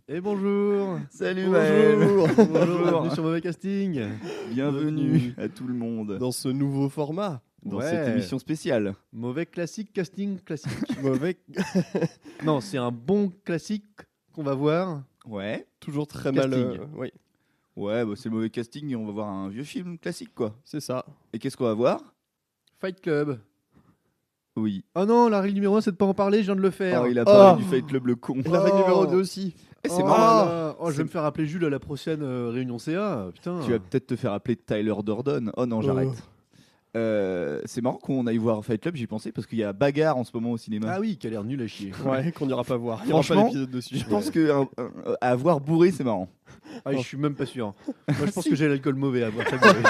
Et bonjour. Salut Maël. Bonjour. Bienvenue sur Mauvais Casting. Bienvenue à tout le monde Dans ce nouveau format. dans cette émission spéciale. Mauvais classique, casting classique. Mauvais, Non, c'est un bon classique qu'on va voir. Ouais. toujours très Casting. mal. Oui, Ouais, bah, c'est le mauvais casting et on va voir un vieux film classique quoi. c'est ça. Et qu'est-ce qu'on va voir? Fight Club. Oui. Oh non, la règle numéro 1, c'est de pas en parler, je viens de le faire. Oh, il a parlé Oh. du Fight Club le con. Et la règle numéro 2 aussi. Eh, c'est Oh marrant. là là. Je vais me faire appeler Jules à la prochaine réunion CA. Putain. Tu vas peut-être te faire appeler Tyler Durden. Oh non, j'arrête. C'est marrant qu'on aille voir Fight Club, j'y pensais parce qu'il y a bagarre en ce moment au cinéma. Ah oui, qui a l'air nul à chier. Ouais, qu'on n'ira pas voir. Il n'y aura pas Franchement, d'épisode dessus. Je pense que à avoir bourré, c'est marrant. Ah, je suis même pas sûr. Moi, je pense que j'ai l'alcool mauvais à boire. chaque journée.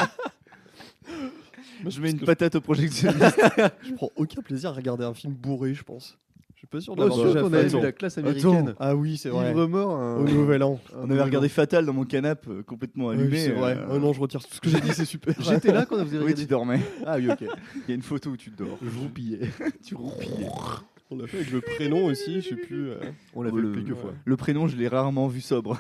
Je mets une patate au projectionniste. Je prends aucun plaisir à regarder un film bourré, je pense. Je suis pas sûr de Oh, l'avoir sûr déjà qu'on fait. avait vu la classe américaine. Ah oui, c'est vrai. Ivre mort. Au Nouvel An. On avait regardé Fatal dans mon canapé complètement allumé. Oui, c'est vrai. Oh non, je retire tout ce que j'ai dit, c'est super. J'étais là quand vous avez Oui, regardé. tu dormais. Ah oui, ok. Il y a une photo où tu dors. Je roupillais. Tu roupillais. On l'a fait avec le prénom aussi, je sais plus. On l'a Oh, fait le- quelques fois. Le prénom, je l'ai rarement vu sobre.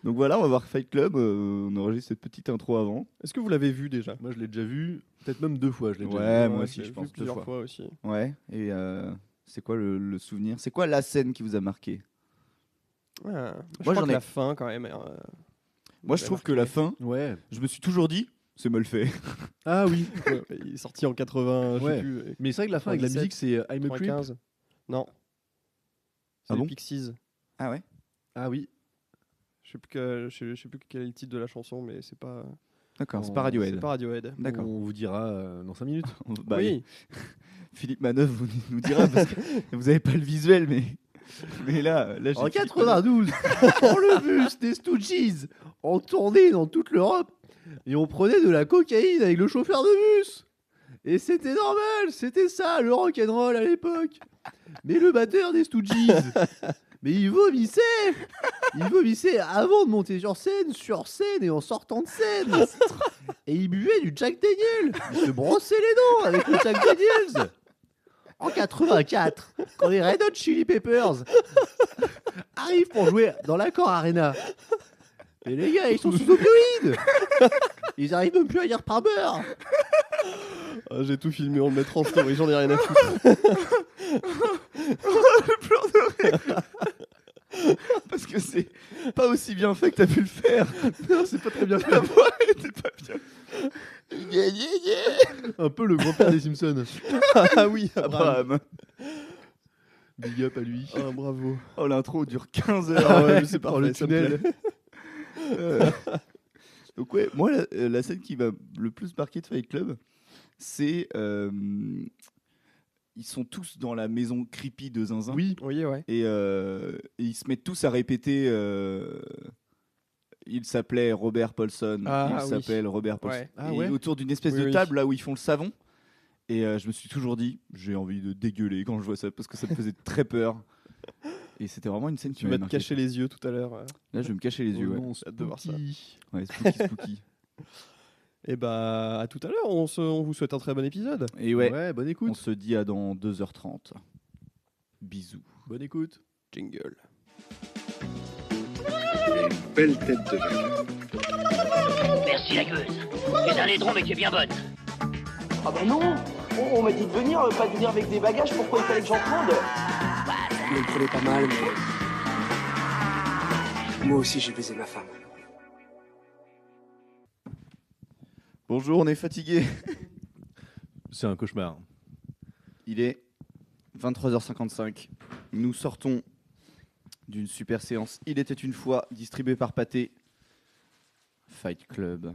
Donc voilà, on va voir Fight Club. On enregistre cette petite intro avant. Est-ce que vous l'avez vu déjà? Moi, je l'ai déjà vu, peut-être même 2 fois. Je l'ai déjà Ouais, vu. moi aussi, l'ai je vu pense, 2 plusieurs fois. fois aussi. Ouais. Et c'est quoi le souvenir? C'est quoi la scène qui vous a marqué? Ouais. Je Moi, crois j'en que ai- la fin, quand même. Moi, je trouve que la fin, Ouais. je me suis toujours dit, c'est mal fait. Ah oui. Ouais, il est sorti en 80, je Ouais. sais plus. Mais c'est vrai que la fin avec la 97, musique, c'est I'm a Creep. 95. Non. C'est Ah les bon Pixies. Ah ouais? Ah oui. Je sais plus quel est le titre de la chanson, mais c'est pas. D'accord, c'est On- pas Radiohead. C'est pas Radiohead. D'accord. On vous dira dans 5 minutes. Bah, Oui. Philippe Manœuvre nous dira parce que vous avez pas le visuel, mais là j'ai En Philippe 92, dans le bus des Stooges, on tournait dans toute l'Europe et on prenait de la cocaïne avec le chauffeur de bus. Et c'était normal, c'était ça le rock'n'roll à l'époque. Mais le batteur des Stooges, mais il vomissait avant de monter sur scène et en sortant de scène. Et il buvait du Jack Daniels. Il se brossait les dents avec le Jack Daniels. En 84, quand les Red Hot Chili Peppers arrivent pour jouer dans l'Accor Arena, et les gars, ils sont sous opioïdes. Ils arrivent même plus à lire par beurre. Ah, j'ai tout filmé, on le mettra en story, j'en ai rien à foutre. parce que c'est pas aussi bien fait que t'as pu le faire. Non, c'est pas très bien La fait. voix était pas bien. Yeah, yeah, yeah. Un peu le grand-père des Simpsons. Ah oui, Abraham. Abraham. Big up à lui. Ah, bravo. Oh, l'intro dure 15 heures. Ah ouais, c'est Dans parfait, le ça me tunnel. plaît. Donc ouais, moi la scène qui m'a le plus marqué de Fight Club, c'est ils sont tous dans la maison creepy de Zinzin. Oui, Oui, ouais. Et ils se mettent tous à répéter. Il s'appelait Robert Paulson. Ah, il oui. s'appelle Robert Paulson. Ouais. Ah Et ouais. autour d'une espèce Oui, de oui. table là où ils font le savon. Et je me suis toujours dit, j'ai envie de dégueuler quand je vois ça parce que ça me faisait très peur. Et c'était vraiment une scène qui Tu m'a vas te marqué. cacher les yeux tout à l'heure. Là, je vais me cacher les yeux. Oh Ouais, non, hâte de voir ça. spooky. ouais spooky, spooky. Et bah, à tout à l'heure, on vous souhaite un très bon épisode. Et ouais, Ouais, bonne on écoute. se dit à dans 2h30. Bisous. Bonne écoute. Jingle. Belle tête de vainqueur. Merci la gueuse. C'est un laidron mais qui est bien bonne. Ah bah non, on m'a dit de venir, pas de venir avec des bagages, pourquoi il fallait que j'en prenne? Il me prenait pas mal, mais... Moi aussi, j'ai baisé ma femme. Bonjour, on est fatigué. C'est un cauchemar. Il est 23h55. Nous sortons d'une super séance. Il était une fois distribué par Pathé. Fight Club.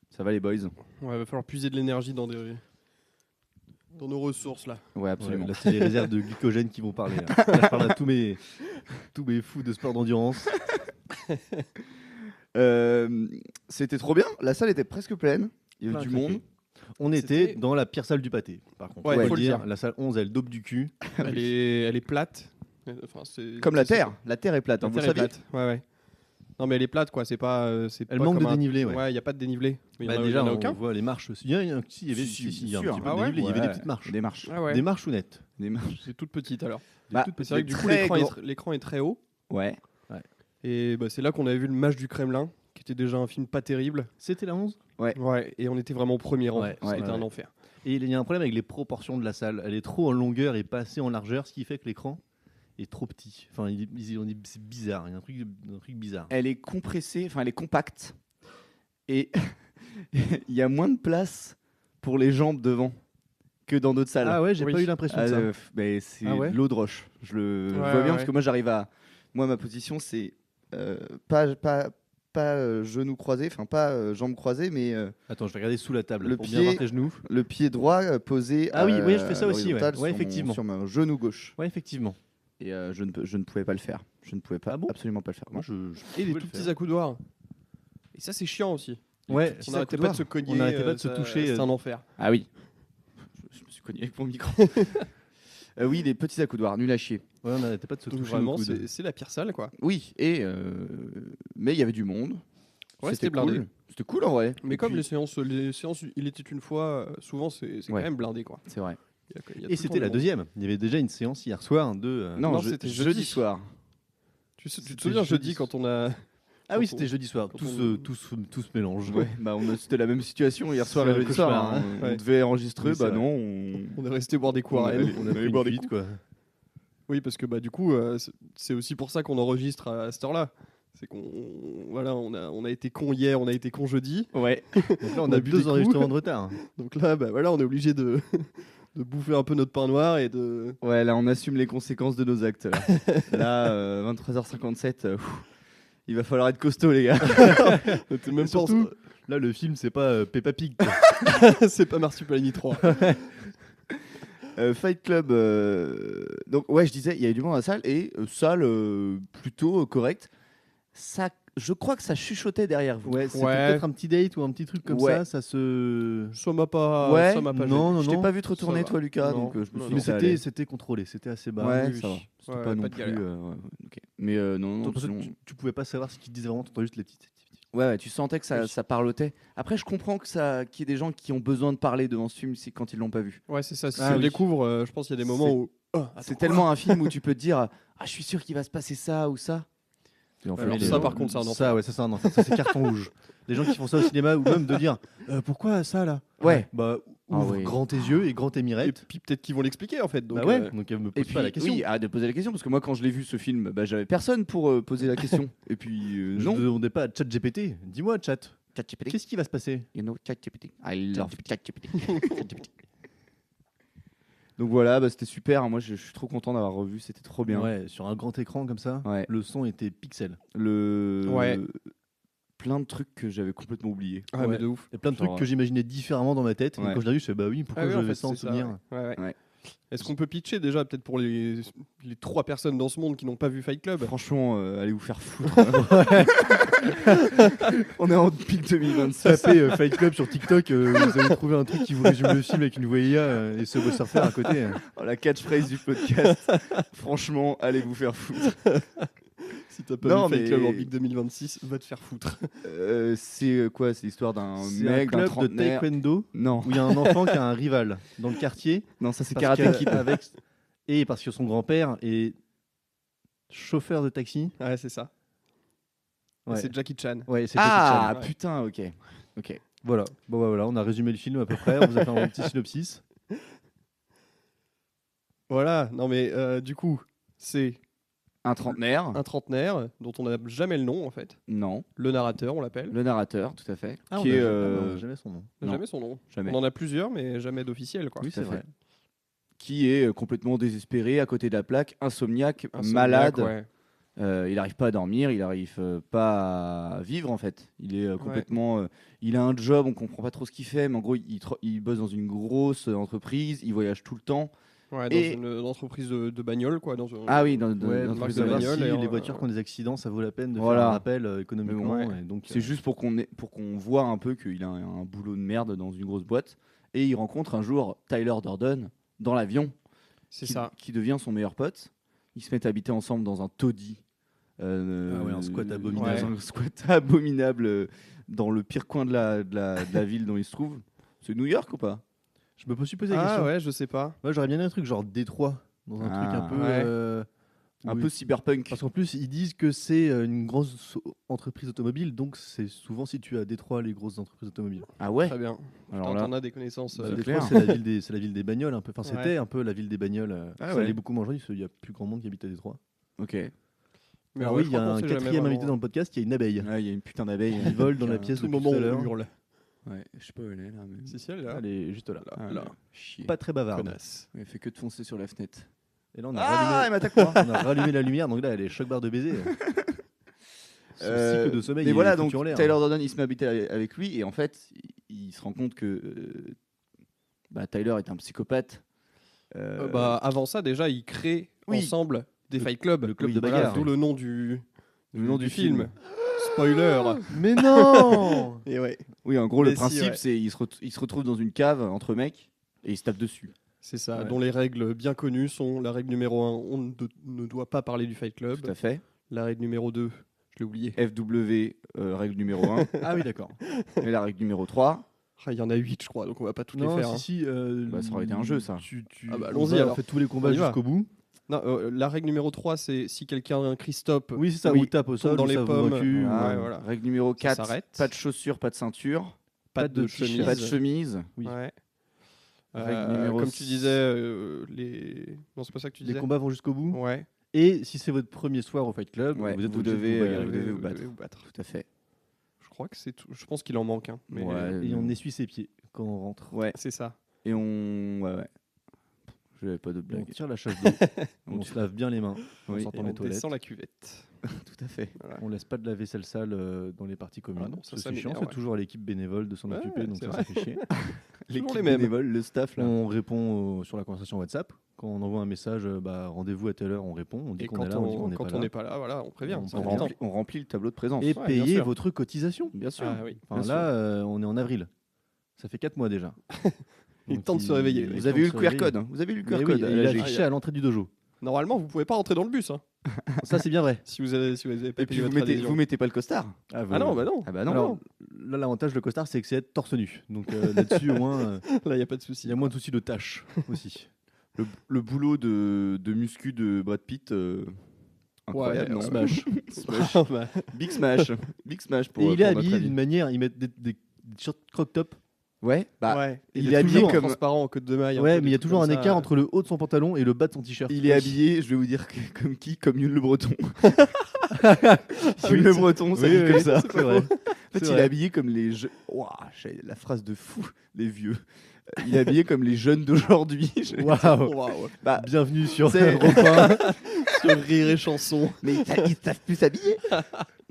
Ça va les boys? Ouais, va falloir puiser de l'énergie dans nos ressources là. Ouais, absolument. Là, c'est les réserves de glycogène qui vont parler. Là, je parle à tous mes fous de sport d'endurance. C'était trop bien. La salle était presque pleine. Il y avait Plein du à craquer. monde. On était dans la pire salle du pâté, par contre. Ouais, Faut faut le le dire. dire. La salle 11, elle dope du cul. Elle est plate. Enfin, Comme la Terre. La Terre est plate. La hein, vous Terre le est saviez? plate. Ouais, ouais. Non, mais elle est plate, quoi. C'est pas. Elle manque de dénivelé, ouais. Ouais, il n'y a pas de dénivelé. Il y en a- il y Déjà, en a on aucun. voit les marches aussi. Il y a, il y a un petit sûr. peu de Ah ouais dénivelé, il y avait Ouais, des petites marches. Des marches. Ah ouais. Des marches ou nettes. Des marches. C'est toute petite alors. Bah, toutes C'est vrai que du coup, très l'écran est très haut. Ouais. Et bah, c'est là qu'on avait vu Le Mage du Kremlin, qui était déjà un film pas terrible. C'était la 11. Ouais, et on était vraiment au premier rang. Ouais, C'était ouais, un ouais. enfer. Et il y a un problème avec les proportions de la salle. Elle est trop en longueur et pas assez en largeur, ce qui fait que l'écran est trop petit. Enfin, c'est bizarre. Il y a un truc bizarre. Elle est compressée, enfin elle est compacte. Et il y a moins de place pour les jambes devant que dans d'autres salles. Ah ouais, j'ai Oui. pas eu l'impression de ça. Mais c'est Ah ouais de l'eau de roche. Je le Ouais, vois bien ouais. parce que moi j'arrive à. Moi ma position c'est pas genoux croisés, enfin pas jambes croisées, mais Attends, je vais regarder sous la table Le pour pied- bien voir tes genoux. le pied droit posé. Ah oui, oui, je à fais ça aussi, ouais. l'horizontale Ouais, sur mon- effectivement. Sur mon genou gauche. Ouais, effectivement. Et je ne pouvais pas le faire. Je ne pouvais pas, Ah bon absolument pas le faire. Moi, Non. Et les pouvais tout le petits faire. accoudoirs. Et ça, c'est chiant aussi. Ouais, On n'arrêtait pas de se cogner. On n'arrêtait pas de se ça- toucher. C'est un enfer. Ah oui. Je me suis cogné avec mon micro. Oui, les petits accoudoirs, nul à chier. Ouais, on n'arrêtait pas de se Donc toucher vraiment, le coude. c'est la pire salle, quoi. Oui, et mais il y avait du monde. Ouais, c'était blindé. cool. C'était cool en vrai. Mais Et comme puis- les séances, il était une fois, souvent c'est quand Ouais. même blindé, quoi. C'est vrai. Il y a tout Et le c'était temps la du monde. deuxième. Il y avait déjà une séance hier soir de. Non, non, c'était c'était jeudi jeudi. soir. Tu te C'était souviens jeudi. jeudi quand on a. Ah oui, quand c'était jeudi soir. quand Tout on- se mélange. Ouais, bah c'était la même situation hier soir C'est et un jeudi soir. cauchemar, hein. hein. On Ouais. devait enregistrer, Oui, c'est bah vrai. non. On est resté boire des coups à On Rennes. allait- On a allait pris boire une des cuite, quoi. Oui, parce que bah du coup, c'est aussi pour ça qu'on enregistre à cette heure-là. C'est qu'on voilà, on a été con hier, on a été con jeudi. Ouais. Donc là, on a bu deux des coups. enregistrements de retard. Donc là, bah voilà, on est obligé de de bouffer un peu notre pain noir et de. Ouais, là on assume les conséquences de nos actes. Là, 23h57. Il va falloir être costaud, les gars. T'es même Et surtout, là, le film, c'est pas Peppa Pig. quoi. c'est pas Marsupilami 3. Fight Club. Donc, ouais, je disais, il y avait du monde dans la salle et salle plutôt correcte. Ça, je crois que ça chuchotait derrière vous. Ouais, c'était Ouais. peut-être un petit date ou un petit truc comme Ouais. ça. Ça se. Ça m'a pas. Ouais, ça m'a pas non, gêné. non, Je t'ai non. pas vu te retourner, Ça va. toi, Lucas, Non, donc je me non, suis non. dit Mais ça allait. c'était contrôlé, c'était assez bas. Ouais, oui, ça va. oui. C'était Ouais, pas non pas de plus. galère. Ouais, ok. Mais non, non, Parce que sinon- tu pouvais pas savoir ce qu'ils disaient vraiment, t'entendais juste les petites. Ouais, ouais, tu sentais que ça, Oui. ça parlotait. Après, je comprends qu'il y ait des gens qui ont besoin de parler devant ce film quand ils l'ont pas vu. Ouais, c'est ça. Si Ah on le oui. découvre, je pense qu'il y a des moments C'est- où. C'est tellement un film où tu peux te dire je suis sûr qu'il va se passer ça ou ça. Et en Ouais, fait, alors les- ça, par contre, c'est un enfer. Ça, ouais, ça c'est un enfer. Ça, c'est carton rouge. Les gens qui font ça au cinéma, ou même de dire pourquoi ça là Ouais. Bah, Ah ouvre oui. grand tes yeux et grand tes Et mirettes. puis peut-être qu'ils vont l'expliquer en fait. Donc, Bah ouais, donc elle me Et pose puis, pas la question. oui, arrête de poser la question parce que moi, quand je l'ai vu ce film, bah, j'avais personne pour poser la question. Et puis, Je non. ne demandais pas à ChatGPT. Dis-moi, chat, ChatGPT. qu'est-ce qui va se passer You know ChatGPT. I love ChatGPT. Donc voilà, bah, c'était super. Moi, je suis trop content d'avoir revu. C'était trop bien. Ouais, sur un grand écran comme ça, Ouais. le son était pixel. Ouais. Plein de trucs que j'avais complètement oubliés. Ah, mais de ouf. Il y a plein de Genre, trucs que j'imaginais différemment dans ma tête. Et Ouais. quand je l'ai vu, je fais bah oui, pourquoi Ah oui, je en vais fait, ça en c'est souvenir ouais. Ouais. Est-ce qu'on peut pitcher déjà peut-être pour les 3 personnes dans ce monde qui n'ont pas vu Fight Club? Franchement, allez vous faire foutre. On est en pic 2026. Tapez Fight Club sur TikTok, vous allez trouver un truc qui vous résume le film avec une voix IA et Subway Surfer à côté. Oh, la catchphrase du podcast. Franchement, allez vous faire foutre. Si t'as pas Non, vu Fight mais- Club en pic 2026, va te faire foutre. C'est quoi? C'est l'histoire d'un C'est un mec, d'un club de trentenaire. taekwondo Non, où il y a un enfant qui a un rival dans le quartier. non, ça c'est parce Karate que- Kid. Et parce que son grand-père est chauffeur de taxi. Ouais, c'est ça. Et Ouais. C'est Jackie Chan. Ouais, c'est Ah Jackie Chan. putain, ok. Ok. Voilà. Bon, bah, voilà, on a résumé le film à peu près. On vous a fait un petit synopsis. Voilà, non mais du coup, c'est Un trentenaire. un trentenaire dont on n'a jamais le nom en fait. Non. Le narrateur, on l'appelle. Le narrateur, tout à fait. Ah, on qui a- est. ah, bah, on a jamais son nom. On n'a non. jamais son nom. Jamais. On en a plusieurs, mais jamais d'officiel quoi. Oui, Tout à c'est fait. vrai. Qui est complètement désespéré à côté de la plaque, insomniaque, Insomniaque, malade. ouais. Il n'arrive pas à dormir, il n'arrive pas à vivre en fait. Il est complètement. Il a un job, on comprend pas trop ce qu'il fait, mais en gros, il bosse dans une grosse entreprise, il voyage tout le temps. Ouais, dans Et- une entreprise de bagnole quoi. Ah oui, dans Ouais, une pour entreprise de savoir bagnole si et les on- voitures qui ont des accidents, ça vaut la peine de Voilà. faire un rappel économiquement. Ouais. Et donc, C'est juste pour qu'on voit un peu qu'il a un boulot de merde dans une grosse boîte. Et il rencontre un jour Tyler Durden dans l'avion, C'est qui, ça. qui devient son meilleur pote. Ils se mettent à habiter ensemble dans un taudis Ah ouais, un squat abominable. Un squat abominable dans le pire coin de la ville dont il se trouve. C'est New York ou pas? Je me suis posé la question. Ah ouais, je sais pas. Moi, j'aurais bien aimé un truc genre Détroit, dans un truc un peu. Ouais. Un oui. peu cyberpunk. Parce qu'en plus, ils disent que c'est une grosse entreprise automobile, donc c'est souvent situé à Détroit, les grosses entreprises automobiles. Ah ouais. Très bien. Alors Putain, là, t'en as des connaissances. C'est Détroit, clair. c'est la ville des bagnoles, un peu. Enfin, c'était Ouais. un peu la ville des bagnoles. Ah ça ouais. allait beaucoup moins aujourd'hui, parce qu'il y a plus grand monde qui habite à Détroit. ok. Mais Alors ouais, oui, je il y a crois qu'on un sait jamais quatrième invité vraiment. dans le podcast qui est une abeille. Il y a une putain d'abeille. Qui vole dans la Qui a- pièce C'est le depuis moment tout à où l'heure. on hurle. Ouais, je sais pas où elle est là. Mais... Si, si, elle est là. Elle est juste là. Ah, là. Chier. Pas très bavarde. Connasse. Elle fait que de foncer sur la fenêtre. Et là, on a, Ah, elle rallumé, m'attaque moi. on a rallumé la lumière, donc là, elle est choc barre de baiser. Son cycle de sommeil, mais il voilà, est donc foutu en l'air. Tyler Durden, il se met à habiter avec lui et en fait, il se rend compte que Tyler est un psychopathe. Avant ça, déjà, ils créent Oui. ensemble des Fight Club. le club de Voilà, bagarre. D'où le nom du du film. Spoiler. Mais non. Et ouais, Oui, en gros, Mais le si, principe, ouais. c'est il se retrouve dans une cave entre mecs et il se tape dessus. c'est ça. Ouais. Dont les règles bien connues sont la règle numéro 1, on ne doit pas parler du Fight Club. Tout à fait. La règle numéro 2, je l'ai oublié. FW, règle numéro 1. Ah oui, d'accord. Et la règle numéro 3. Ah, il y en a 8, je crois, donc on va pas toutes Non, les faire. si, hein. si. Ça aurait été un jeu, ça. Ah bah, on allons-y, va, alors. On fait tous les combats On y va. jusqu'au bout. Non, la règle numéro 3, c'est si quelqu'un crie stop. Oui, c'est ça. Oui, Ou tape au sol, dans ou les ça vous pommes. recule, Ouais, ou- voilà. Règle numéro Ça 4. s'arrête. Pas de chaussures, pas de ceinture. Pas de de t-shirt. chemise. Pas de chemise. Oui. Ouais. Règle numéro Comme tu disais, les. Non, c'est pas ça que tu Les disais. combats vont jusqu'au bout. Ouais. Et si c'est votre premier soir au Fight Club, Ouais, vous êtes vous obligé de devez, bagarrer. vous devez vous battre. vous battre. Tout à fait. Je crois que c'est tout. Je pense qu'il en manque un. Mais Ouais. Et on essuie ses pieds quand on rentre. Ouais. c'est ça. Et on. Ouais. Je n'avais pas de On blague. tire la chasse d'eau. On On se lave bien les mains en Oui. sortant Et des on toilettes. descend la cuvette. Tout à fait. On laisse pas de la vaisselle sale dans les parties communes. Ah non, ça c'est chiant. m'énerve, C'est ouais. toujours à l'équipe bénévole de s'en Ouais, occuper, donc c'est ça vrai. fait chier. L'équipe les mêmes. bénévole, le staff là. On répond sur la conversation WhatsApp. Quand on envoie un message, rendez-vous à telle heure, on répond. On dit Et qu'on quand est là, on dit qu'on on n'est quand pas on là. n'est pas là, voilà, on prévient. On c'est On prévient. important. remplit, on remplit le tableau de présence. Et Ouais, bien payez sûr. votre cotisation. Bien sûr. Ah oui. Enfin, bien là, on est en avril. Ça fait 4 mois déjà. Il est Donc, temps de se réveiller. Vous il est avez temps eu de le se QR réveiller. code. Hein. Vous avez eu le QR Mais code. oui, à il est l'AG. affiché à l'entrée du dojo. Normalement, vous pouvez pas rentrer dans le bus. Hein, Ça, c'est bien vrai. si vous avez pas Et puis payé vous votre mettez, adhésion. vous mettez pas le costard. Ah non, bah non. Ah bah non. Alors, là, l'avantage de costard, c'est que c'est être torse nu. Donc là-dessus, au moins, Là, il y a pas de il souci. y a moins de soucis de tâches aussi. Le boulot de muscu de Brad Pitt. Incroyable, Ouais, non Smash. Smash. Ah, bah, Big Smash. Big Smash pour. Et il est pour notre habillé ami. d'une manière, ils mettent des t-shirts crop top. Ouais. Bah. ouais. il il est est habillé toujours comme. transparent en queue de maille. un Ouais, peu, mais il y des a trucs toujours un comme ça. écart entre le haut de son pantalon et le bas de son t-shirt. Il est habillé, je vais vous dire comme qui, comme Yul Le Breton. Yul Le Breton, ça Oui, dit oui, comme oui, ça. c'est vrai. En fait, C'est il est vrai. habillé comme les jeunes. J'ai la phrase de fou, les vieux. Il est habillé comme les jeunes d'aujourd'hui. Waouh. Waouh. Bah, Bienvenue sur c'est- Europe 1. Sur Rire et Chanson. mais ils savent plus s'habiller.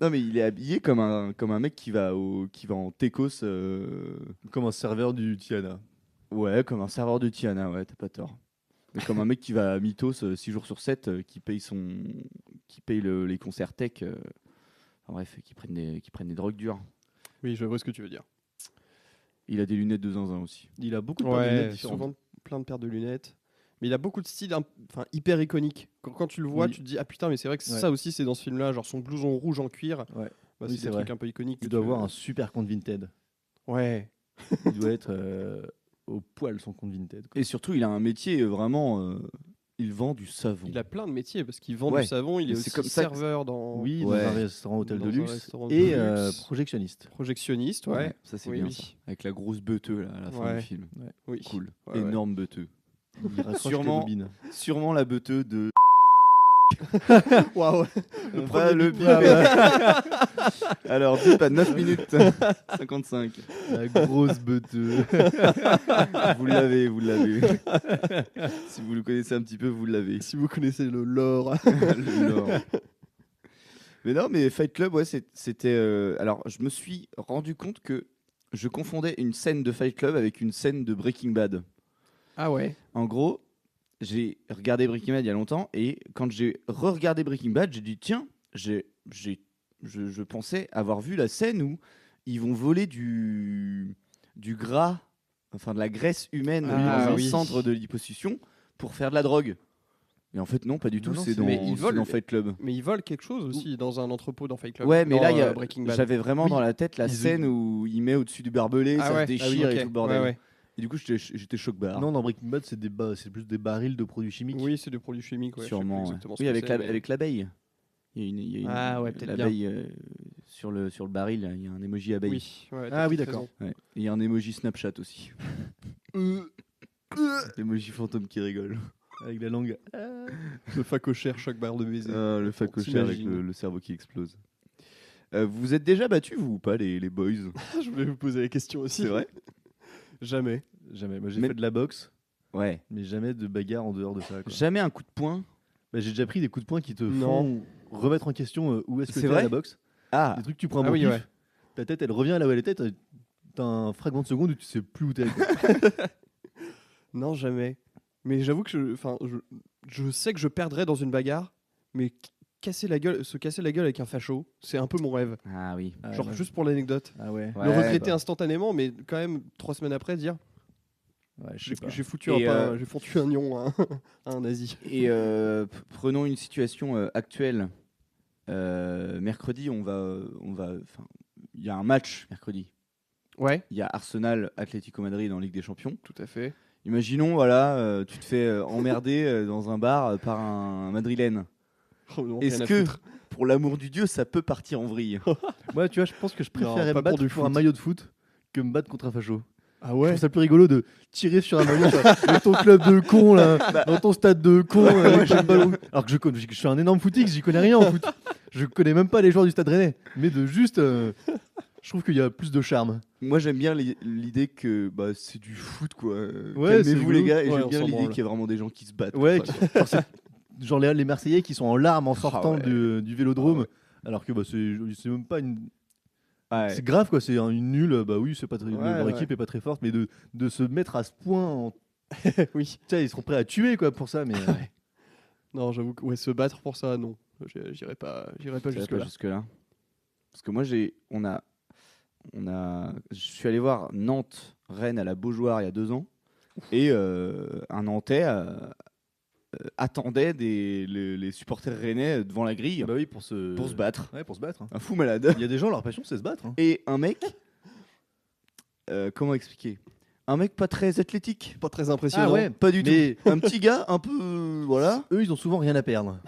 Non, mais il est habillé comme un mec qui va en Técos. Comme un serveur du Tiana. Ouais, comme un serveur de Tiana, ouais, t'as pas tort. Mais comme un mec qui va à Mythos 6 jours sur 7, qui paye les concerts tech. Enfin, bref, qui prennent des drogues dures. Oui, je vois ce que tu veux dire. Il a des lunettes de zinzin aussi. Il a beaucoup de paires de lunettes différentes. souvent plein de paires de lunettes. Mais il a beaucoup de styles hyper iconiques. Quand tu le vois, Oui. tu te dis ah putain, mais c'est vrai que Ouais. ça aussi c'est dans ce film-là, genre son blouson rouge en cuir. Ouais. Bah, Oui, c'est c'est des vrai. trucs un peu iconiques. Il que doit tu- avoir un super compte Vinted. Ouais. Il doit être au poil son compte Vinted. quoi. Et surtout, il a un métier vraiment. Il vend du savon. Il a plein de métiers parce qu'il vend Ouais. du savon, il est Mais c'est aussi comme ça que- serveur dans Oui, Ouais. dans un restaurant hôtel Dans de un luxe. restaurant de Et luxe. projectionniste. projectionniste, ouais. Ça, c'est Oui, bien oui. ça. Avec la grosse beuteux là, à la fin Ouais. du film. Oui. Cool. Ouais, ouais. Énorme beuteux. Il raccroche Sûrement. les bobines. Sûrement la beuteux de. Waouh. On premier va le bip. piper. Alors, bip à 9 minutes 55. La grosse beuteux. Vous l'avez, vous l'avez. Si vous le connaissez un petit peu, vous l'avez. Si vous connaissez le lore. Le lore. Mais non, mais Fight Club, ouais, c'était. Alors, je me suis rendu compte que je confondais une scène de Fight Club avec une scène de Breaking Bad. Ah ouais. En gros, j'ai regardé Breaking Bad il y a longtemps et quand j'ai re-regardé Breaking Bad, j'ai dit tiens, je pensais avoir vu la scène où ils vont voler du gras, enfin de la graisse humaine Ah dans un oui. centre de liposuction pour faire de la drogue. Et en fait, non, pas du tout. non, C'est c'est- dans, mais ils c'est volent- dans Fight Club. Mais ils volent quelque chose aussi dans un entrepôt dans Fight Club. Ouais, mais Dans, là, il y a- Breaking Bad. j'avais vraiment Oui. dans la tête la Ils- scène où il met au-dessus du barbelé, Ah ça ouais. se déchire Ah oui, ok. et tout le bordel. Ouais, ouais. Et du coup, j'étais choc-barre. Non, dans Breaking Bad, c'est plus des barils de produits chimiques. Oui, c'est des produits chimiques. Ouais, je sais plus sûrement. Ouais. exactement ce Oui, que avec c'est, la- mais- avec l'abeille. Il y a une Ah ouais, peut-être l'abeille sur le baril. Là, il y a un emoji abeille. Oui, ouais, Ah t'as oui, peut-être d'accord. raison. Ouais. Et il y a un emoji Snapchat aussi. L'emoji fantôme qui rigole. Avec la langue. Le facochère choc barre de baiser. Le facochère avec t'imagines. le cerveau qui explose. Vous êtes déjà battus, vous ou pas, les boys? Je voulais vous poser la question aussi. C'est vrai? Jamais. Jamais. Moi, j'ai Mais- fait de la boxe, Ouais. mais jamais de bagarre en dehors de ça. Quoi. Jamais un coup de poing? Bah, j'ai déjà pris des coups de poing qui te Non. font remettre en question où est-ce que C'est t'es à vrai la boxe. Ah, Des trucs que tu prends un Ah bon oui, pif, ouais. ta tête elle revient là où elle était, t'as un fragment de seconde où tu sais plus où t'es. quoi. Non, jamais. Mais j'avoue que je sais que je perdrais dans une bagarre, mais se casser la gueule avec un facho, c'est un peu mon rêve. ah oui. Ah, Genre ouais. juste pour l'anecdote. Ah ouais. Ouais, Le regretter bah. instantanément, mais quand même 3 semaines après dire Ouais, je j'ai sais pas. j'ai foutu Et, j'ai foutu un nion à à un nazi. Et prenons une situation actuelle. Mercredi, enfin, il y a un match mercredi. Ouais, Il y a Arsenal, Atlético Madrid en Ligue des Champions. tout à fait. Imaginons, voilà, tu te fais emmerder dans un bar par un madrilène. Oh, non, Est-ce rien à que, foutre. pour l'amour du Dieu, ça peut partir en vrille? Moi, tu vois, je pense que je préférerais pas me pour battre du pour un foot. maillot de foot que me battre contre un facho. Ah Je ouais. trouve ça plus rigolo de tirer sur un maillot dans ton club de con là, dans ton stade de con avec ton ballon. Alors que je suis un énorme footix, j'y connais rien en foot. Je connais même pas les joueurs du Stade Rennais, mais de juste je trouve qu'il y a plus de charme. Moi, j'aime bien l'idée que bah, c'est du foot, quoi. Ouais, c'est Calmez-vous, les rigolo. gars. Et Ouais, j'aime on bien s'en l'idée branle. qu'il y a vraiment des gens qui se battent. Ouais, pour ça, quoi. genre les Marseillais qui sont en larmes en sortant ouais. du Vélodrome, alors que bah, c'est même pas une. Ouais. C'est grave quoi, c'est une nulle. Bah oui, c'est pas très, Ouais, leur ouais. équipe est pas très forte, mais de se mettre à ce point, Oui. tu sais, ils seront prêts à tuer quoi pour ça, mais. Non, j'avoue que ouais, se battre pour ça, non. J'irai pas Ça va jusque pas là. jusque-là. Parce que moi, je suis allé voir Nantes-Rennes à la Beaujoire il y a 2 ans. Et un Nantais attendait les supporters rennais devant la grille Bah oui, pour se battre. Ouais, pour se battre. hein. Un fou malade. Il y a des gens, leur passion, c'est se battre. hein. Et un mec, comment expliquer? Un mec pas très athlétique. Pas très impressionnant. Ah ouais, Pas du mais tout. Un petit gars un peu. Voilà. eux, ils ont souvent rien à perdre.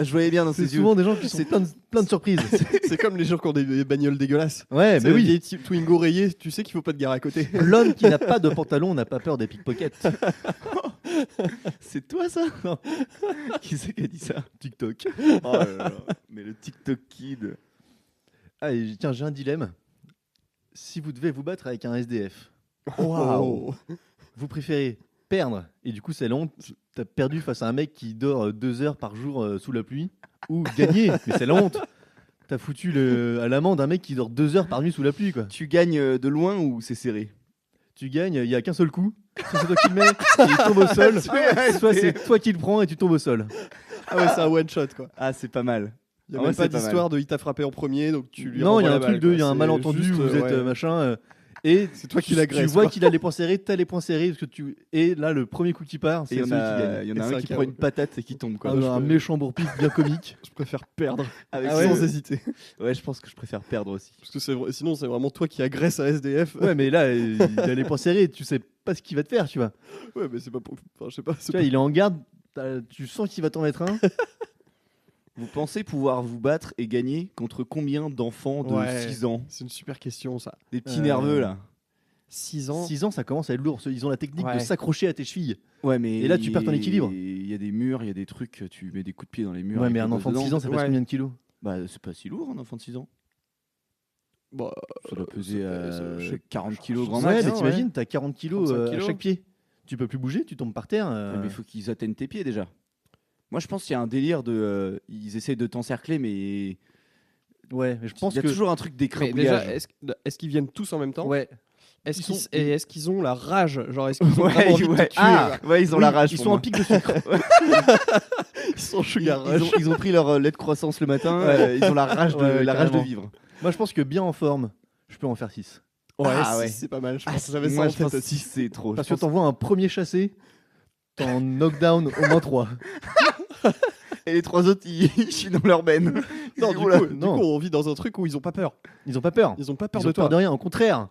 Je voyais bien dans C'est ses yeux. souvent des gens qui sont plein de surprises. C'est comme les gens qui ont des bagnoles dégueulasses. Ouais, C'est mais le oui. vieil type Twingo rayé, tu sais qu'il faut pas te garer à côté. L'homme qui n'a pas de pantalon n'a pas peur des pickpockets. C'est toi ça? Non. Qui c'est qui a dit ça? TikTok. Oh là là. Mais le TikTok kid. Ah, et tiens, j'ai un dilemme. Si vous devez vous battre avec un SDF, Waouh. vous préférez perdre, et du coup c'est la honte, t'as perdu face à un mec qui dort 2 heures par jour sous la pluie, ou gagner, mais c'est la honte. T'as foutu à l'amende un mec qui dort 2 heures par nuit sous la pluie, quoi. Tu gagnes de loin ou c'est serré? Tu gagnes, il n'y a qu'un seul coup. Soit c'est toi qui le mets, et il tombe au sol, soit c'est toi qui le prends et tu tombes au sol. Ah ouais, c'est un one shot quoi. Ah, c'est pas mal. Il y a Ah même ouais, pas c'est pas d'histoire de il t'a frappé en premier donc tu lui Non, il y a renvoies un la truc balle, de, quoi. il y a un C'est malentendu, juste, vous êtes ouais. machin. Et C'est toi qui tu l'agresse, vois quoi. qu'il a les points serrés, t'as les points serrés, parce que et là le premier coup qui part, Et c'est il y celui en qui a, gagne. il y en Et a c'est un un qui chaos. prend une patate et qui tombe quoi. Un méchant bourre-pif bien comique. Je préfère perdre Avec Ah ouais. sans hésiter. Ouais, je pense que je préfère perdre aussi. Parce que sinon c'est vraiment toi qui agresse un SDF. Ouais, mais là, il a les points serrés, tu sais pas ce qu'il va te faire, tu vois. Ouais, mais c'est pas pour. Enfin, je sais pas. Tu vois, il est en garde, tu sens qu'il va t'en mettre un. Vous pensez pouvoir vous battre et gagner contre combien d'enfants de Ouais. 6 ans? C'est une super question ça. Des petits nerveux là. 6 ans. 6 ans, ça commence à être lourd. Ils ont la technique de Ouais. s'accrocher à tes chevilles. Ouais, mais Et là, tu perds ton équilibre. Il y a des murs, il y a des trucs, tu mets des coups de pied dans les murs. Ouais, avec mais les un gosses enfant de dedans. 6 ans, ça pèse Ouais. combien de kilos? Bah, c'est pas si lourd un enfant de 6 ans. Bah, Ça doit peser je sais- 40 kilos grand Ouais, max. mais hein, t'imagines, t'as 40 kilos 35 à kilos. chaque pied. Tu peux plus bouger, tu tombes par terre. Ouais, mais il faut qu'ils atteignent tes pieds déjà. Moi, je pense qu'il y a un délire de. Ils essayent de t'encercler, mais. Ouais, mais je pense Il y a que. toujours un truc mais déjà, d'écrabouillage. est-ce qu'ils viennent tous en même temps? Ouais. Est-ce Ils qu'ils sont- et est-ce qu'ils ont la rage? Genre, est-ce qu'ils ont Ouais, vraiment envie de ouais. te tuer? Ah, ouais, ils ont Oui, la rage. Ils pour sont moi. en pic de sucre. Ils sont Ils, sugar ils rush. ont pris leur lait de croissance le matin. Ouais. Ils ont la rage de, Ouais, la rage de carrément. vivre. Moi, je pense que bien en forme, je peux en faire 6. Ouais, Ah ouais. c'est pas mal. Je pense que j'avais ça Moi, en je pense tête que 6 aussi. c'est trop. Parce Je que t'envoies un premier chassé, t'en knockdown au moins 3. Et les 3 autres, ils chient dans leur benne. Non, Ils du disent, oula. coup, on vit dans un truc où ils ont pas peur. Ils ont pas peur. Ils ont pas peur Ils de ont peur toi. de rien, au contraire.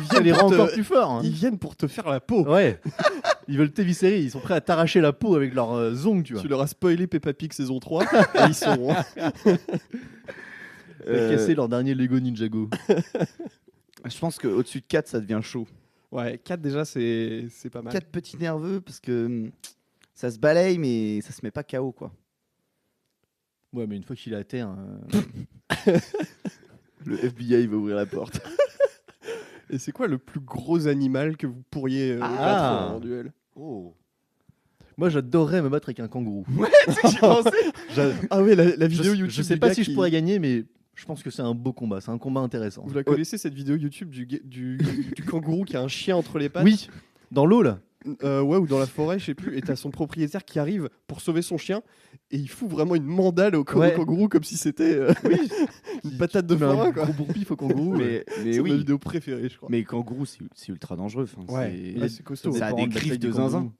Ils Ça les viennent, rend pour te... encore plus forts. hein. ils viennent pour te faire la peau. Ouais. Ils veulent t'éviscérer, ils sont prêts à t'arracher la peau avec leurs ongles, tu vois. Tu leur as spoilé Peppa Pig saison 3 et ils sont. Casser leur dernier Lego Ninjago. Je pense qu'au-dessus de 4, ça devient chaud. Ouais, 4 déjà, c'est pas mal. 4 petits nerveux parce que ça se balaye, mais ça se met pas KO, quoi. Ouais, mais une fois qu'il est à terre. Le FBI va ouvrir la porte. Et c'est quoi le plus gros animal que vous pourriez Ah. battre en duel? Oh. Moi, j'adorerais me battre avec un kangourou. J'y pensais. Ah oui, la vidéo Je YouTube. sais du pas gars si je qui- pourrais gagner, mais je pense que c'est un beau combat. C'est un combat intéressant. Vous la connaissez cette vidéo YouTube du kangourou qui a un chien entre les pattes? Oui, dans l'eau là. Ouais, ou dans la forêt, je sais plus. Et t'as son propriétaire qui arrive pour sauver son chien et il fout vraiment une mandale au Ouais. kangourou comme si c'était une patate de Tu mets un forain, quoi. gros bourre-pif au kangourou. Mais C'est ma oui. vidéo préférée, je crois. Mais kangourou, c'est ultra dangereux. Enfin, Ouais, c'est- ouais, c'est costaud. Ça a dépend des de la griffes taille de du kangourou. zinzin.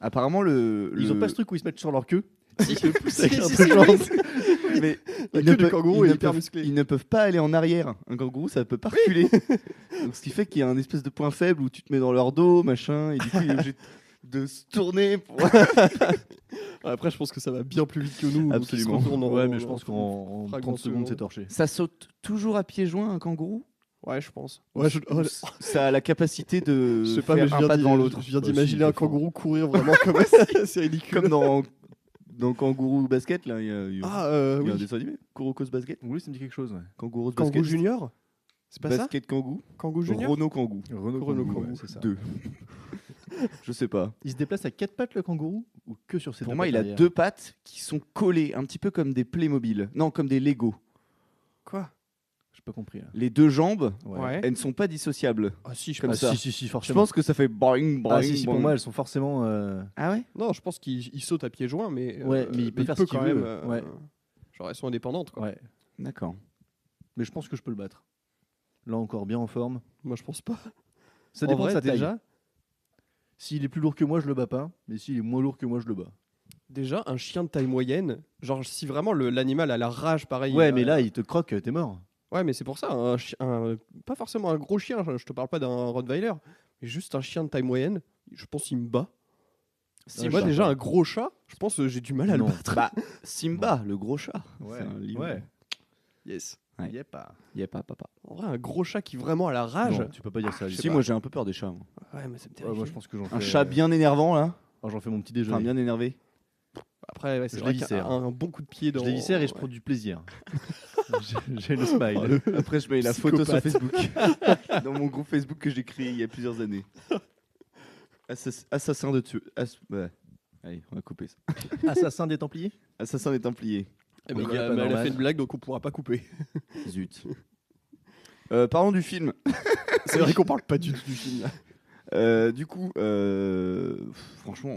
Apparemment, Ils ont pas ce truc où ils se mettent sur leur queue. Si, si, Avec un si, peu si, de oui. chance. Mais La ils queue ne du peuvent- kangourou ils est ne hyper peuvent- musclée. Ils ne peuvent pas aller en arrière. Un kangourou, ça peut pas reculer. Donc, ce qui fait qu'il y a un espèce de point faible où tu te mets dans leur dos, machin, et du coup, il est obligé de se tourner. Pour... Après, je pense que ça va bien plus vite que nous. donc ils se Absolument. retournent en- Ouais, mais je en- pense qu'en fragment 30 secondes, seconde. c'est torché. Ça saute toujours à pieds joints, un kangourou. Ouais, je pense. Ouais, Ça a la capacité de je sais pas, faire mais je un viens pas d'y- devant l'autre. Je viens Bah, d'imaginer si, un c'est fort. kangourou courir vraiment comme ça. C'est ridicule. Comme dans Kangourou Basket, là, il y a, Ah, il y a un oui. dessin animé. Kurokos Basket. Oui, ça me dit quelque chose. Ouais. Kangourou Kangoo Basket. Junior? C'est pas ça? Basket Kangoo. Kangoo Junior? Renault Kangoo. Renault Kangoo, ouais, c'est ça. 2. Je sais pas. Il se déplace à 4 pattes le kangourou ou que sur ses Pour deux moi, pattes il a arrière 2 pattes qui sont collées, un petit peu comme des Playmobil. Non, comme des Lego. Quoi? J'ai pas compris. Là. Les 2 jambes, Ouais. elles ne sont pas dissociables. Ah si, je Comme pense. ça. Si, Je forcément. pense que ça fait boing, boing, Ah, si, pour boing. moi, elles sont forcément. Ah ouais. Non, je pense qu'il saute à pieds joints, mais Ouais, mais il peut faire ce qu'il quand veut, même. ouais. Genre, elles sont indépendantes, quoi. Ouais. D'accord. Mais je pense que je peux le battre. Là encore, bien en forme. Moi, je pense pas. Ça En dépend vrai, de sa taille. déjà, S'il est plus lourd que moi, je le bats pas. Mais s'il est moins lourd que moi, je le bats. déjà, un chien de taille moyenne, genre, si vraiment l'animal a la rage, pareil. Ouais, mais là, il te croque, t'es mort. Ouais, mais c'est pour ça, pas forcément un gros chien, je te parle pas d'un Rottweiler, mais juste un chien de taille moyenne, je pense qu'il me bat. Si Ouais, moi je déjà sais pas. un gros chat, je pense que j'ai du mal à Non. le battre. Bah, Simba, le gros chat. C'est un livre. Ouais. Yes. Ouais. Y est pas. Y a pas, papa. En vrai, un gros chat qui vraiment a la rage. Non, tu peux pas dire ça. Si, moi j'ai un peu peur des chats. moi. Ouais, mais ça me Ouais, terrifie. moi, je pense que j'en fais. Un chat bien énervant là. J'en fais mon petit Enfin, déjeuner. bien énervé. Après, ouais, c'est Je vrai l'éviscère. qu'un bon coup de pied dans. Je déviscère et je Ouais. prends du plaisir. J'ai le smile. Oh, le- Après, je mets la photo sur Psychopathe. Facebook. Dans mon groupe Facebook que j'ai créé il y a plusieurs années. Assassin de tueur. Ouais. Allez, on va couper ça. Assassin des Templiers. Assassin des Templiers. Eh ben, Ouais, pas mais elle a normal. fait une blague donc on pourra pas couper. Zut. Parlons du film. C'est vrai qu'on parle pas du tout du film là. Du coup, franchement,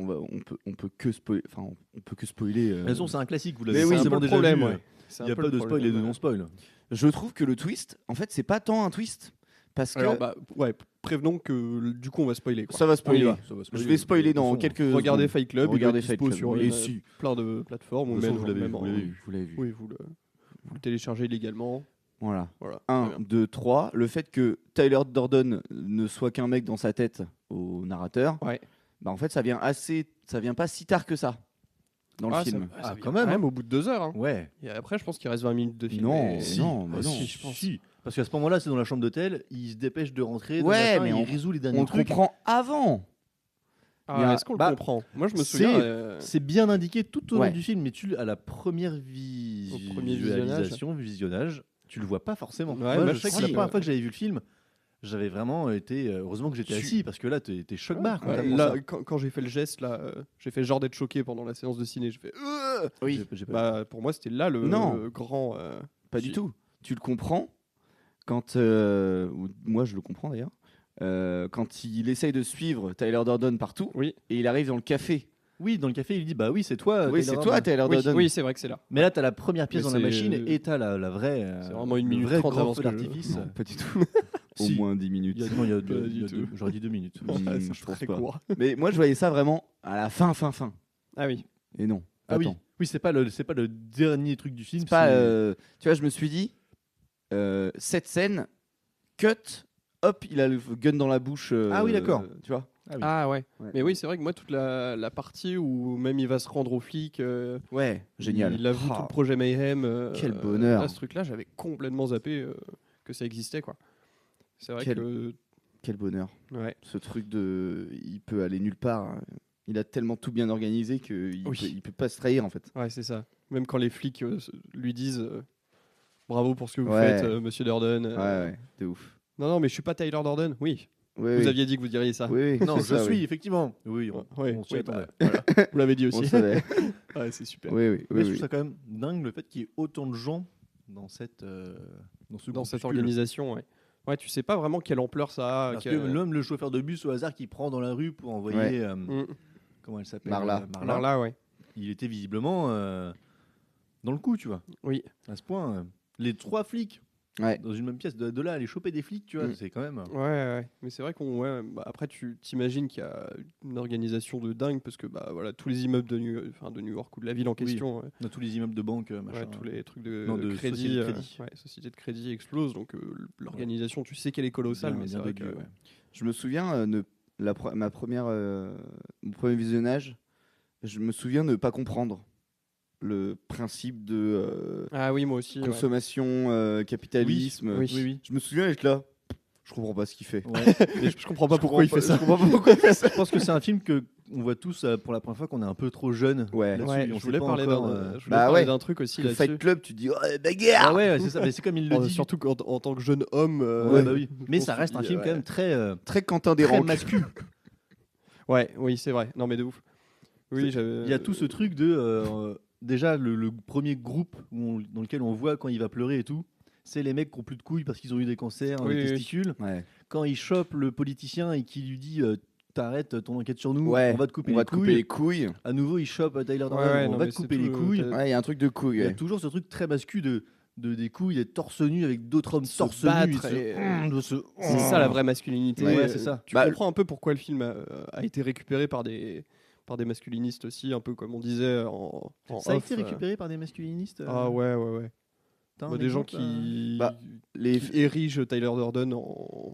on peut que spoiler. Enfin, on peut que spoiler. De toute façon, c'est un classique. Vous Mais l'avez oui, forcément c'est un peu déjà le problème, vu. ouais. Il n'y a pas de spoil et de non-spoil. Je trouve que le twist, en fait, c'est pas tant un twist parce que Alors, bah, ouais, prévenons que du coup on va spoiler. Quoi. ça va On y spoiler. va. Je vais spoiler dans De toute façon, quelques. Regardez secondes. Fight Club, Regardez il doit Fight être dispo Club. sur Et une- si. plein de plateformes. De Ou toute façon, même, vous l'avez même vu, en- vous l'avez vu. Vous l'avez vu. Oui, vous le téléchargez légalement. Voilà. Voilà. 1, Très bien. 2, 3. Le fait que Tyler Durden ne soit qu'un mec dans sa tête au narrateur, Ouais. bah en fait, ça vient pas si tard que ça dans le Ah, film. ça Ah, vient quand même, au bout de 2 heures. Hein. Ouais. Et après, je pense qu'il reste 20 minutes de film. Non, mais- non, bah non. Si, je pense. Parce qu'à ce moment-là, c'est dans la chambre d'hôtel, il se dépêche de rentrer, Ouais, mais il on- résout les derniers On le trucs. comprend avant. Ah, Il y a- est-ce qu'on bah, le comprend? Moi, je me c'est- souviens. C'est bien indiqué tout au long Ouais. du film, mais à la première Au premier visionnage, tu le vois pas forcément. Ouais, Moi, moi, je sais que si, la première ouais. fois que j'avais vu le film, j'avais vraiment été. Heureusement que j'étais Tu- assis, parce que là, t'es choc barre. quand Ouais, t'apprends là, ça. quand j'ai fait le geste, là, j'ai fait genre d'être choqué pendant la séance de ciné. J'ai fait. Oui. J'ai pas- Bah, pour moi, c'était là Non. le grand. Pas Si. du tout. Tu le comprends quand. ou moi, je le comprends d'ailleurs. Quand il essaye de suivre Tyler Durden partout Oui. et il arrive dans le café. Oui, dans le café, il lui dit Bah oui, c'est toi. Oui, Taylor c'est toi, Durden. Tyler Oui, Durden. oui, c'est vrai que c'est là. Mais là, t'as la première pièce Mais dans la c'est- machine et t'as la vraie. C'est vraiment une le minute vrai 30 grand avant feu ce que je- d'artifice. Non, pas du tout. au Si. moins 10 minutes. Non, il y a Pas du tout. j'aurais dit 2 minutes. Ouais, je c'est pense très pas. court. Mais moi, je voyais ça vraiment à la fin. Ah oui. Et non. Ah oui. Attends. Oui, c'est pas le dernier truc du film. C'est pas. Tu vois, je me suis dit, cette scène, cut, hop, il a le gun dans la bouche. Ah oui, d'accord. Tu vois. Ah oui. Ah ouais. Ouais. Mais oui, c'est vrai que moi, toute la partie où même il va se rendre aux flics, Ouais, génial. il avoue Ah, tout le projet Mayhem. Quel bonheur. Là, ce truc-là, j'avais complètement zappé que ça existait, quoi. C'est vrai Quel- que. Quel bonheur. Ouais. Ce truc de. Il peut aller nulle part. Il a tellement tout bien organisé qu'il Oui. peut pas se trahir en fait. Ouais, c'est ça. Même quand les flics lui disent bravo pour ce que vous Ouais. faites, monsieur Durden. Ouais, de ouf. Non, mais je suis pas Tyler Durden. Oui. Oui, Vous oui. aviez dit que vous diriez ça. Oui, oui, Non, je c'est ça, suis, oui. effectivement. Oui, Ouais, on s'y oui, attendait. bah, vous l'avez dit On aussi. savait. Ouais, c'est super. Oui, oui, Mais oui, je trouve oui. ça quand même dingue le fait qu'il y ait autant de gens dans cette dans ce Dans cette groupuscule. organisation, ouais. Ouais, tu sais pas vraiment quelle ampleur ça a. Parce que l'homme, le chauffeur de bus au hasard qui prend dans la rue pour envoyer comment elle s'appelle Marla. Marla, ouais. Il était visiblement dans le coup, tu vois. Oui. À ce point, les 3 flics Ouais. dans une même pièce, de là à aller choper des flics, tu vois, c'est quand même. Ouais. Mais c'est vrai qu'on. Ouais, bah, après, tu t'imagines qu'il y a une organisation de dingue parce que bah, voilà, tous les immeubles de New York ou de la ville en question. Ouais. Dans tous les immeubles de banque, machin. Ouais, tous les trucs de, Non, de crédit, société de crédit. société de crédit explosent, donc l'organisation, tu sais qu'elle est colossale, Bien- mais c'est bien vrai dodu, que ouais. Je me souviens, mon premier visionnage, je me souviens ne pas comprendre le principe de ah oui, moi aussi. Ouais. consommation, capitalisme. Oui. Oui. Je me souviens être là. Je comprends pas ce qu'il fait. Ouais. Mais je comprends pas pourquoi il fait ça. Je comprends pas pourquoi il fait ça. Je pense que c'est un film que on voit tous pour la première fois qu'on est un peu trop jeune. Ouais. là-dessus, Ouais, et on je sait voulais pas parler encore, Bah d'un truc aussi Le là-dessus. Fight Club, tu dis oh, bagarre. Ah ouais, c'est ça. Mais c'est comme il le dit. Surtout en tant que jeune homme. Ouais, bah oui. Mais on ça se reste un dit, film ouais. quand même très Très Quentin très Desranques. mascu. Ouais, oui, c'est vrai. Non, mais de ouf. Oui, Il y a tout ce truc de déjà le premier groupe dans lequel on voit quand il va pleurer et tout. C'est les mecs qui ont plus de couilles parce qu'ils ont eu des cancers Oui, des oui. testicules. Ouais. Quand il chope le politicien et qu'il lui dit t'arrêtes ton enquête sur nous, Ouais. on va te couper On les va te couper les couilles. couilles. À nouveau, il chope Tyler Durden, ouais, on non, va mais te c'est couper les tout, couilles. t'as- Ouais, il y a un truc de couilles. Il y a Ouais. toujours ce truc très mascu de des couilles, d'être torse nu avec d'autres hommes Se torse battre nu. et- De se... C'est ça la vraie masculinité. Ouais, c'est ça. Tu Bah, comprends un peu pourquoi le film a été récupéré par des masculinistes aussi, un peu comme on disait en Ça a off, été récupéré par des masculinistes. Ah ouais. T'as un Bah, des gens exemple, qui, Bah, les qui érigent Tyler Durden en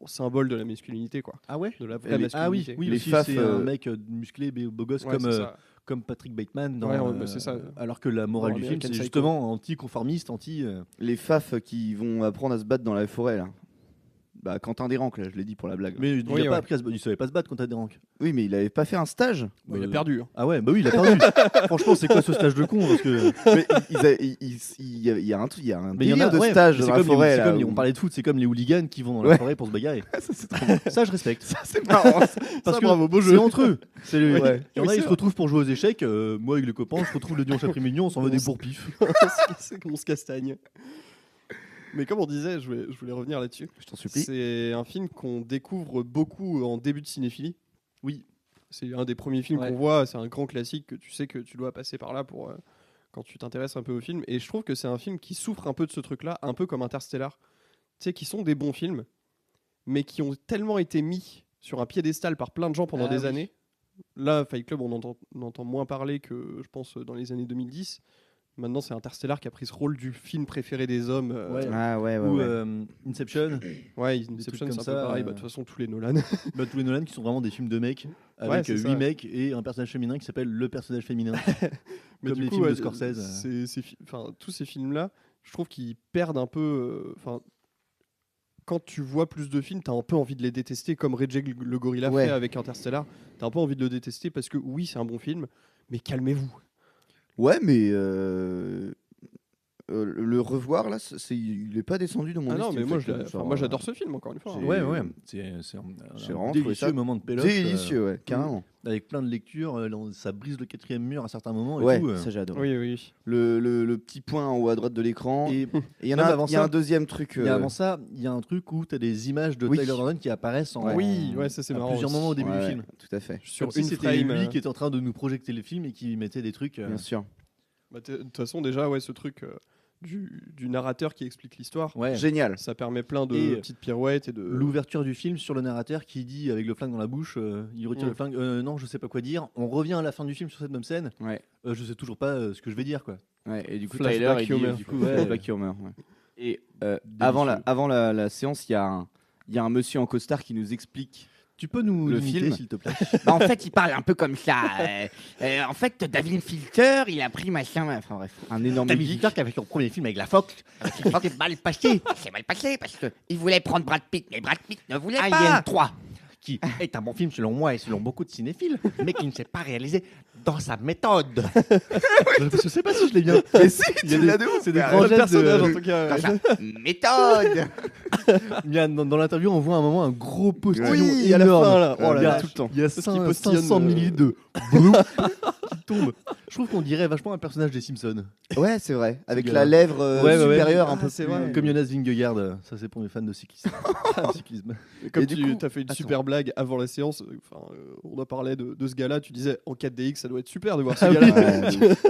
symbole de la masculinité, quoi. Ah ouais. De la Et vraie les- Ah oui, masculinité. oui, Les aussi, faf, c'est un mec musclé, beau gosse Ouais, c'est ça. comme Patrick Bateman dans. Ouais, bah, c'est ça. Alors que la morale Dans du film, American c'est Psycho. justement anti-conformiste, anti. les faf qui vont apprendre à se battre dans la forêt là. Bah Quentin Desranques là, je l'ai dit pour la blague. Mais il Oui, a pas ouais. appris à se battre, il savait pas se battre quand t'as des ranks. Oui, mais il avait pas fait un stage. Bon, il a perdu. Hein. Ah ouais, bah oui, il a perdu. Franchement, c'est quoi ce stage de con parce que. Mais il y a un truc, il y a un Mais il y en délire a de ouais, stage c'est dans la comme les- forêt c'est là. comme les- où- on parlait de foot, c'est comme les hooligans qui vont dans la Ouais. forêt pour se bagarrer. Ça, c'est trop bon. Ça, je respecte. Ça, c'est marrant. Parce que bravo, beau c'est entre eux. C'est le- Ouais. Il y en Oui, a, c'est ils se vrai. retrouvent pour jouer aux échecs. Moi, avec les copains, je retrouve le dimanche après-midi, on s'en va des bourre-pif. C'est qu'on se castagne. Mais comme on disait, je voulais revenir là-dessus. Je t'en supplie. C'est un film qu'on découvre beaucoup en début de cinéphilie. Oui. C'est un des premiers films Ouais. qu'on voit, c'est un grand classique que tu sais que tu dois passer par là pour quand tu t'intéresses un peu au film. Et je trouve que c'est un film qui souffre un peu de ce truc-là, un peu comme Interstellar. Tu sais, qui sont des bons films, mais qui ont tellement été mis sur un piédestal par plein de gens pendant Ah des oui. années. Là, Fight Club, on entend moins parler que, je pense, dans les années 2010. Maintenant, c'est Interstellar qui a pris ce rôle du film préféré des hommes. Ouais. Ah ouais, ouais, Ou ouais. Inception. Ouais, trucs Inception, comme c'est un ça, peu pareil. Bah, de toute façon, tous les Nolan. Bah, tous les Nolan qui sont vraiment des films de mecs Ouais, avec c'est 8 ça. mecs et un personnage féminin qui s'appelle le personnage féminin. Mais Comme du les coup, films de ouais, Scorsese. tous ces films-là, je trouve qu'ils perdent un peu. Quand tu vois plus de films, t'as un peu envie de les détester, comme Reject le gorilla Ouais. fait avec Interstellar. T'as un peu envie de le détester parce que oui, c'est un bon film, mais calmez-vous. Ouais, mais le revoir là, il est pas descendu dans mon Ah non, estime, mais moi, Fight Club, genre, moi j'adore ce film, encore une fois. j'ai- hein. Ouais, ouais. C'est J'ai un vraiment trouvé délicieux ça moment de péloche. délicieux, ouais, carrément. Avec plein de lectures, ça brise le 4e mur à certains moments. Et Ouais, tout, ça j'adore. Oui, oui. Le petit point en haut à droite de l'écran. Et Et il y en même a, avant il y a ça, un deuxième truc. il y a avant ça, il y a un truc où tu as des images de Oui. Tyler Durden qui apparaissent en, Oui, ouais, ça c'est à marrant. plusieurs aussi. moments au début ouais, du ouais, film. tout à fait. Sur Comme si une c'était frame. lui qui était en train de nous projeter le film et qui mettait des trucs. Bien sûr. Bah, de toute façon, déjà, ouais, ce truc du narrateur qui explique l'histoire. Ouais. Génial. Ça permet plein de Et petites pirouettes et de. L'ouverture du film sur le narrateur qui dit avec le flingue dans la bouche, il retire le flingue, non, je sais pas quoi dire. On revient à la fin du film sur cette même scène. Ouais. Je sais toujours pas ce que je vais dire, quoi. Ouais, et du coup, Flashback Tyler, il dit, Homer. du coup, Ouais. flashback Homer, ouais. Et avant la séance, il y a un monsieur en costard qui nous explique. Tu peux nous Le limiter, film. s'il te plaît? Bah, en fait, il parle un peu comme ça. En fait, David Filter, il a pris machin. Enfin bref. Un énorme David geek. Fincher qui avait son premier film avec la Fox. C'est mal passé. C'est mal passé parce qu'il voulait prendre Brad Pitt, mais Brad Pitt ne voulait pas. Alien 3, qui est un bon film selon moi et selon beaucoup de cinéphiles, mais qui ne s'est pas réalisé dans sa méthode. Je sais pas si je l'ai bien. Mais si, Il y a tu des- l'as de ouf. c'est des frère. grands Le gestes personnage, de- en tout cas. Dans sa méthode. Dans l'interview, on voit à un moment un gros postillon Oui, à la énorme. fin, là. Oh là Il y a- là. tout le temps. Il y a Parce qu'il postillonne, 500 millilitres de blou qui tombe. Je trouve qu'on dirait vachement un personnage des Simpsons. Ouais, c'est vrai. Avec gars. la lèvre Ouais, ouais, ouais. supérieure un Ah, peu c'est plus- vrai. Comme Jonas Vingegaard, ça c'est pour mes fans de cyclisme. cyclisme. Comme Et du tu coup- as fait une Attends. super blague avant la séance, on a parlé de ce gars-là, tu disais en 4DX, ça doit être super de voir ce Ah oui. gars-là. Ouais, de ouf.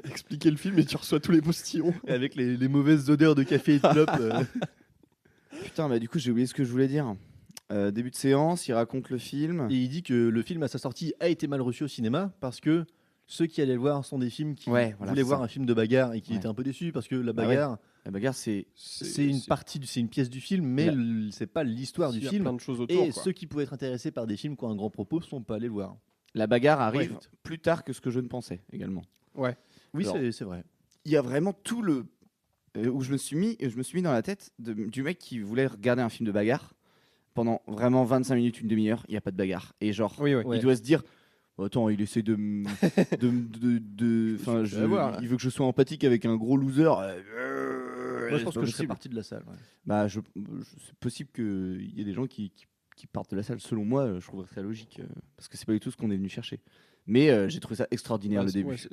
Expliquer le film et tu reçois tous les postillons. Et avec les mauvaises odeurs de café et de clope. Putain, bah du coup, j'ai oublié ce que je voulais dire. Début de séance, il raconte le film. Et il dit que le film à sa sortie a été mal reçu au cinéma parce que ceux qui allaient le voir sont des films qui Ouais, voilà, voulaient c'est voir ça. un film de bagarre et qui Ouais. étaient un peu déçus parce que la Bah ouais. bagarre, La bagarre, c'est c'est une partie, c'est une pièce du film, mais La- c'est pas l'histoire du Il y a film. plein de choses autour. Et quoi. ceux qui pouvaient être intéressés par des films qui ont un grand propos sont pas allés le voir. la bagarre arrive Ouais. plus tard que ce que je ne pensais également. Oui, Alors, c'est vrai. Il y a vraiment tout le où je me suis mis dans la tête du mec qui voulait regarder un film de bagarre pendant vraiment 25 minutes, une demi-heure, il y a pas de bagarre et genre Oui, oui. Ouais. il doit se dire attends, il essaie enfin, Tu vas voir, là. il veut que je sois empathique avec un gros loser. Moi, je c'est pense pas que je serais possible. parti de la salle. Ouais. Bah, c'est possible qu'il y ait des gens qui partent de la salle. Selon moi, je trouverais ça logique parce que c'est pas du tout ce qu'on est venu chercher. Mais j'ai trouvé ça extraordinaire Ouais, le c'est- début. ouais, c'est-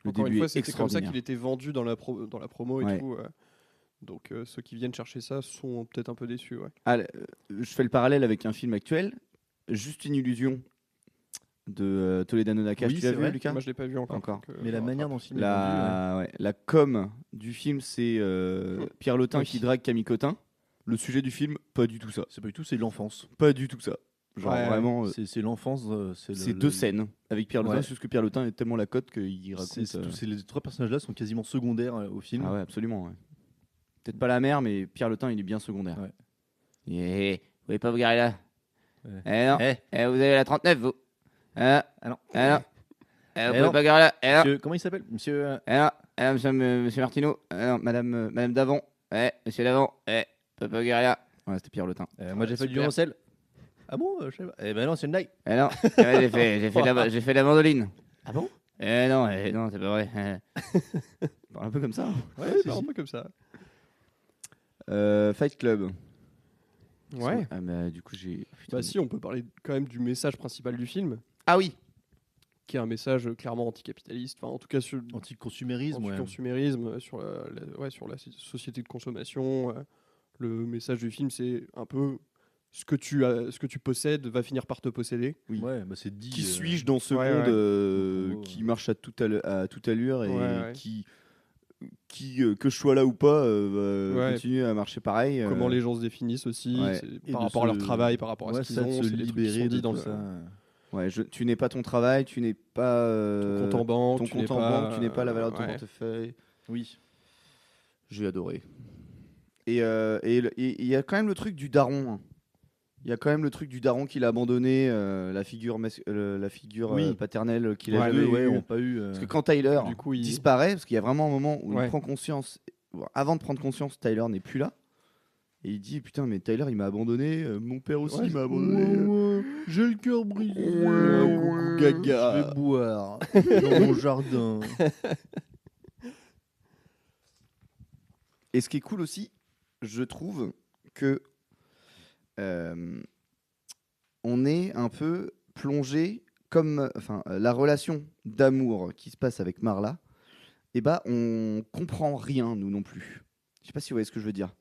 Le Encore début une fois, est c'était comme ça extraordinaire. qu'il était vendu dans la promo et Ouais. tout. Donc ceux qui viennent chercher ça sont peut-être un peu déçus. Ouais. Ah, je fais le parallèle avec un film actuel, Juste une illusion de Toledano Nakash. Oui, Tu l'as c'est vu, vrai. Lucas Moi, je l'ai pas vu encore. Encore. donc, Mais la je manière dont le film est vendu, La com du film, c'est Pierre Lotin Oui. qui drague Camille Cotin. Le sujet du film, pas du tout ça. c'est pas du tout, c'est l'enfance. Pas du tout ça. Genre Ouais, vraiment, C'est l'enfance. c'est deux scènes avec Pierre Lotin. Ouais. C'est juste que Pierre Lotin est tellement la cote qu'il raconte. Les trois personnages-là sont quasiment secondaires au film. Ah ouais, absolument. Ouais. Peut-être pas la mère, mais Pierre Lotin, il est bien secondaire. Ouais. Vous voulez pas vous garer là? Ouais. Eh non. Eh. Vous avez la 39, vous. Ah non. Eh non. Vous Eh pouvez non. pas garer là? Eh non. Monsieur- comment il s'appelle Monsieur. Eh non. Eh non, monsieur Martineau. Eh non, madame Davon. Monsieur Davon. Vous pouvez pas garer là. Ouais, c'était Pierre Lotin. Moi j'ai fait du super. violoncelle. Ah bon je sais pas. Eh ben non, c'est une blague. Eh non. J'ai fait de la mandoline. Ah bon? Non, non, c'est pas vrai. Parle un peu comme ça. Ouais, c'est un peu comme ça. Fight Club. Ouais. Ah, bah, du coup, j'ai. Putain, Bah si, on peut parler quand même du message principal du film, Ah oui. qui est un message clairement anticapitaliste. Enfin, en tout cas sur Anti-consumérisme. ouais. anti-consumérisme, sur sur la société de consommation. Le message du film, c'est un peu ce que tu possèdes va finir par te posséder. Oui. Ouais, bah c'est dit. Qui suis-je dans ce ouais, monde ouais. En gros, qui marche à toute allure et Ouais, ouais. que je sois là ou pas va Ouais. continuer à marcher pareil. Comment les gens se définissent aussi, ouais. c'est Et par de rapport à leur se- travail, par rapport à Ouais, ce qu'ils ça de ont, se c'est des trucs qui libérer sont de dit dans tout le ça. Ouais, tu n'es pas ton travail, tu n'es pas ton compte en banque, ton tu compte n'es en pas, banque, tu n'es pas la valeur de ton ouais. portefeuille. Oui. J'ai adoré. Et il y a quand même le truc du daron. Hein. Il y a quand même le truc du daron qu'il a abandonné, la figure, Oui. paternelle qu'il Ouais, avait Deux, ouais, eue. ont pas eu. Parce que quand Tyler Du coup, il- disparaît, parce qu'il y a vraiment un moment où Ouais. il prend conscience, avant de prendre conscience, Tyler n'est plus là. Et il dit putain, mais Tyler il m'a abandonné, mon père aussi Ouais. il m'a abandonné. J'ai le cœur brisé. coucou, gaga. Je vais boire dans mon jardin. Et ce qui est cool aussi, je trouve que on est un peu plongé comme la relation d'amour qui se passe avec Marla. Et bah on comprend rien nous non plus. Je sais pas si vous voyez ce que je veux dire.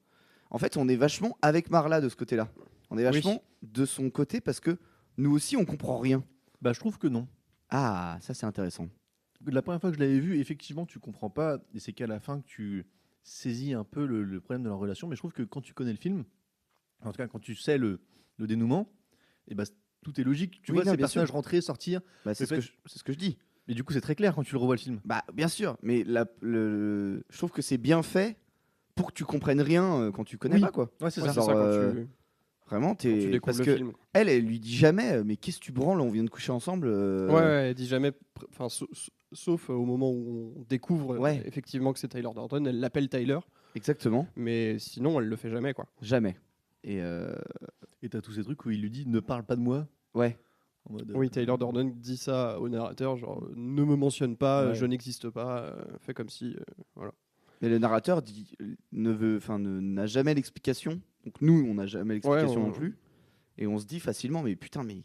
En fait, on est vachement avec Marla de ce côté-là. On est vachement de son côté parce que nous aussi on comprend rien. Bah je trouve que non. Ah, ça c'est intéressant. la première fois que je l'avais vu, effectivement, tu comprends pas, et c'est qu'à la fin que tu saisis un peu le problème de leur relation. Mais je trouve que quand tu connais le film, en tout cas quand tu sais le dénouement, et bah, tout est logique. Tu Oui, vois non, ces bien personnages sûr. rentrer, sortir. Bah, c'est Le ce que je dis. Et du coup, c'est très clair quand tu le revois le film. Bah, bien sûr, mais je trouve que c'est bien fait pour que tu comprennes rien quand tu connais Oui. pas, quoi. Ouais, c'est Ouais, ça. c'est Genre, ça quand Vraiment, quand tu t'es. découvres Parce le que film. elle lui dit jamais, mais qu'est-ce que tu branles, on vient de coucher ensemble. Ouais, elle dit jamais, enfin, sauf au moment où on découvre Ouais. effectivement que c'est Tyler Durden, elle l'appelle Tyler, Exactement, mais sinon elle le fait jamais quoi. jamais. Et Et t'as tous ces trucs où il lui dit ne parle pas de moi. ouais, En mode, Oui, Tyler Durden dit ça au narrateur, genre ne me mentionne pas, Ouais. je n'existe pas, fais comme si, voilà. mais le narrateur n'a jamais l'explication. Donc nous, on n'a jamais l'explication Ouais, non plus. Et on se dit facilement, mais putain, mais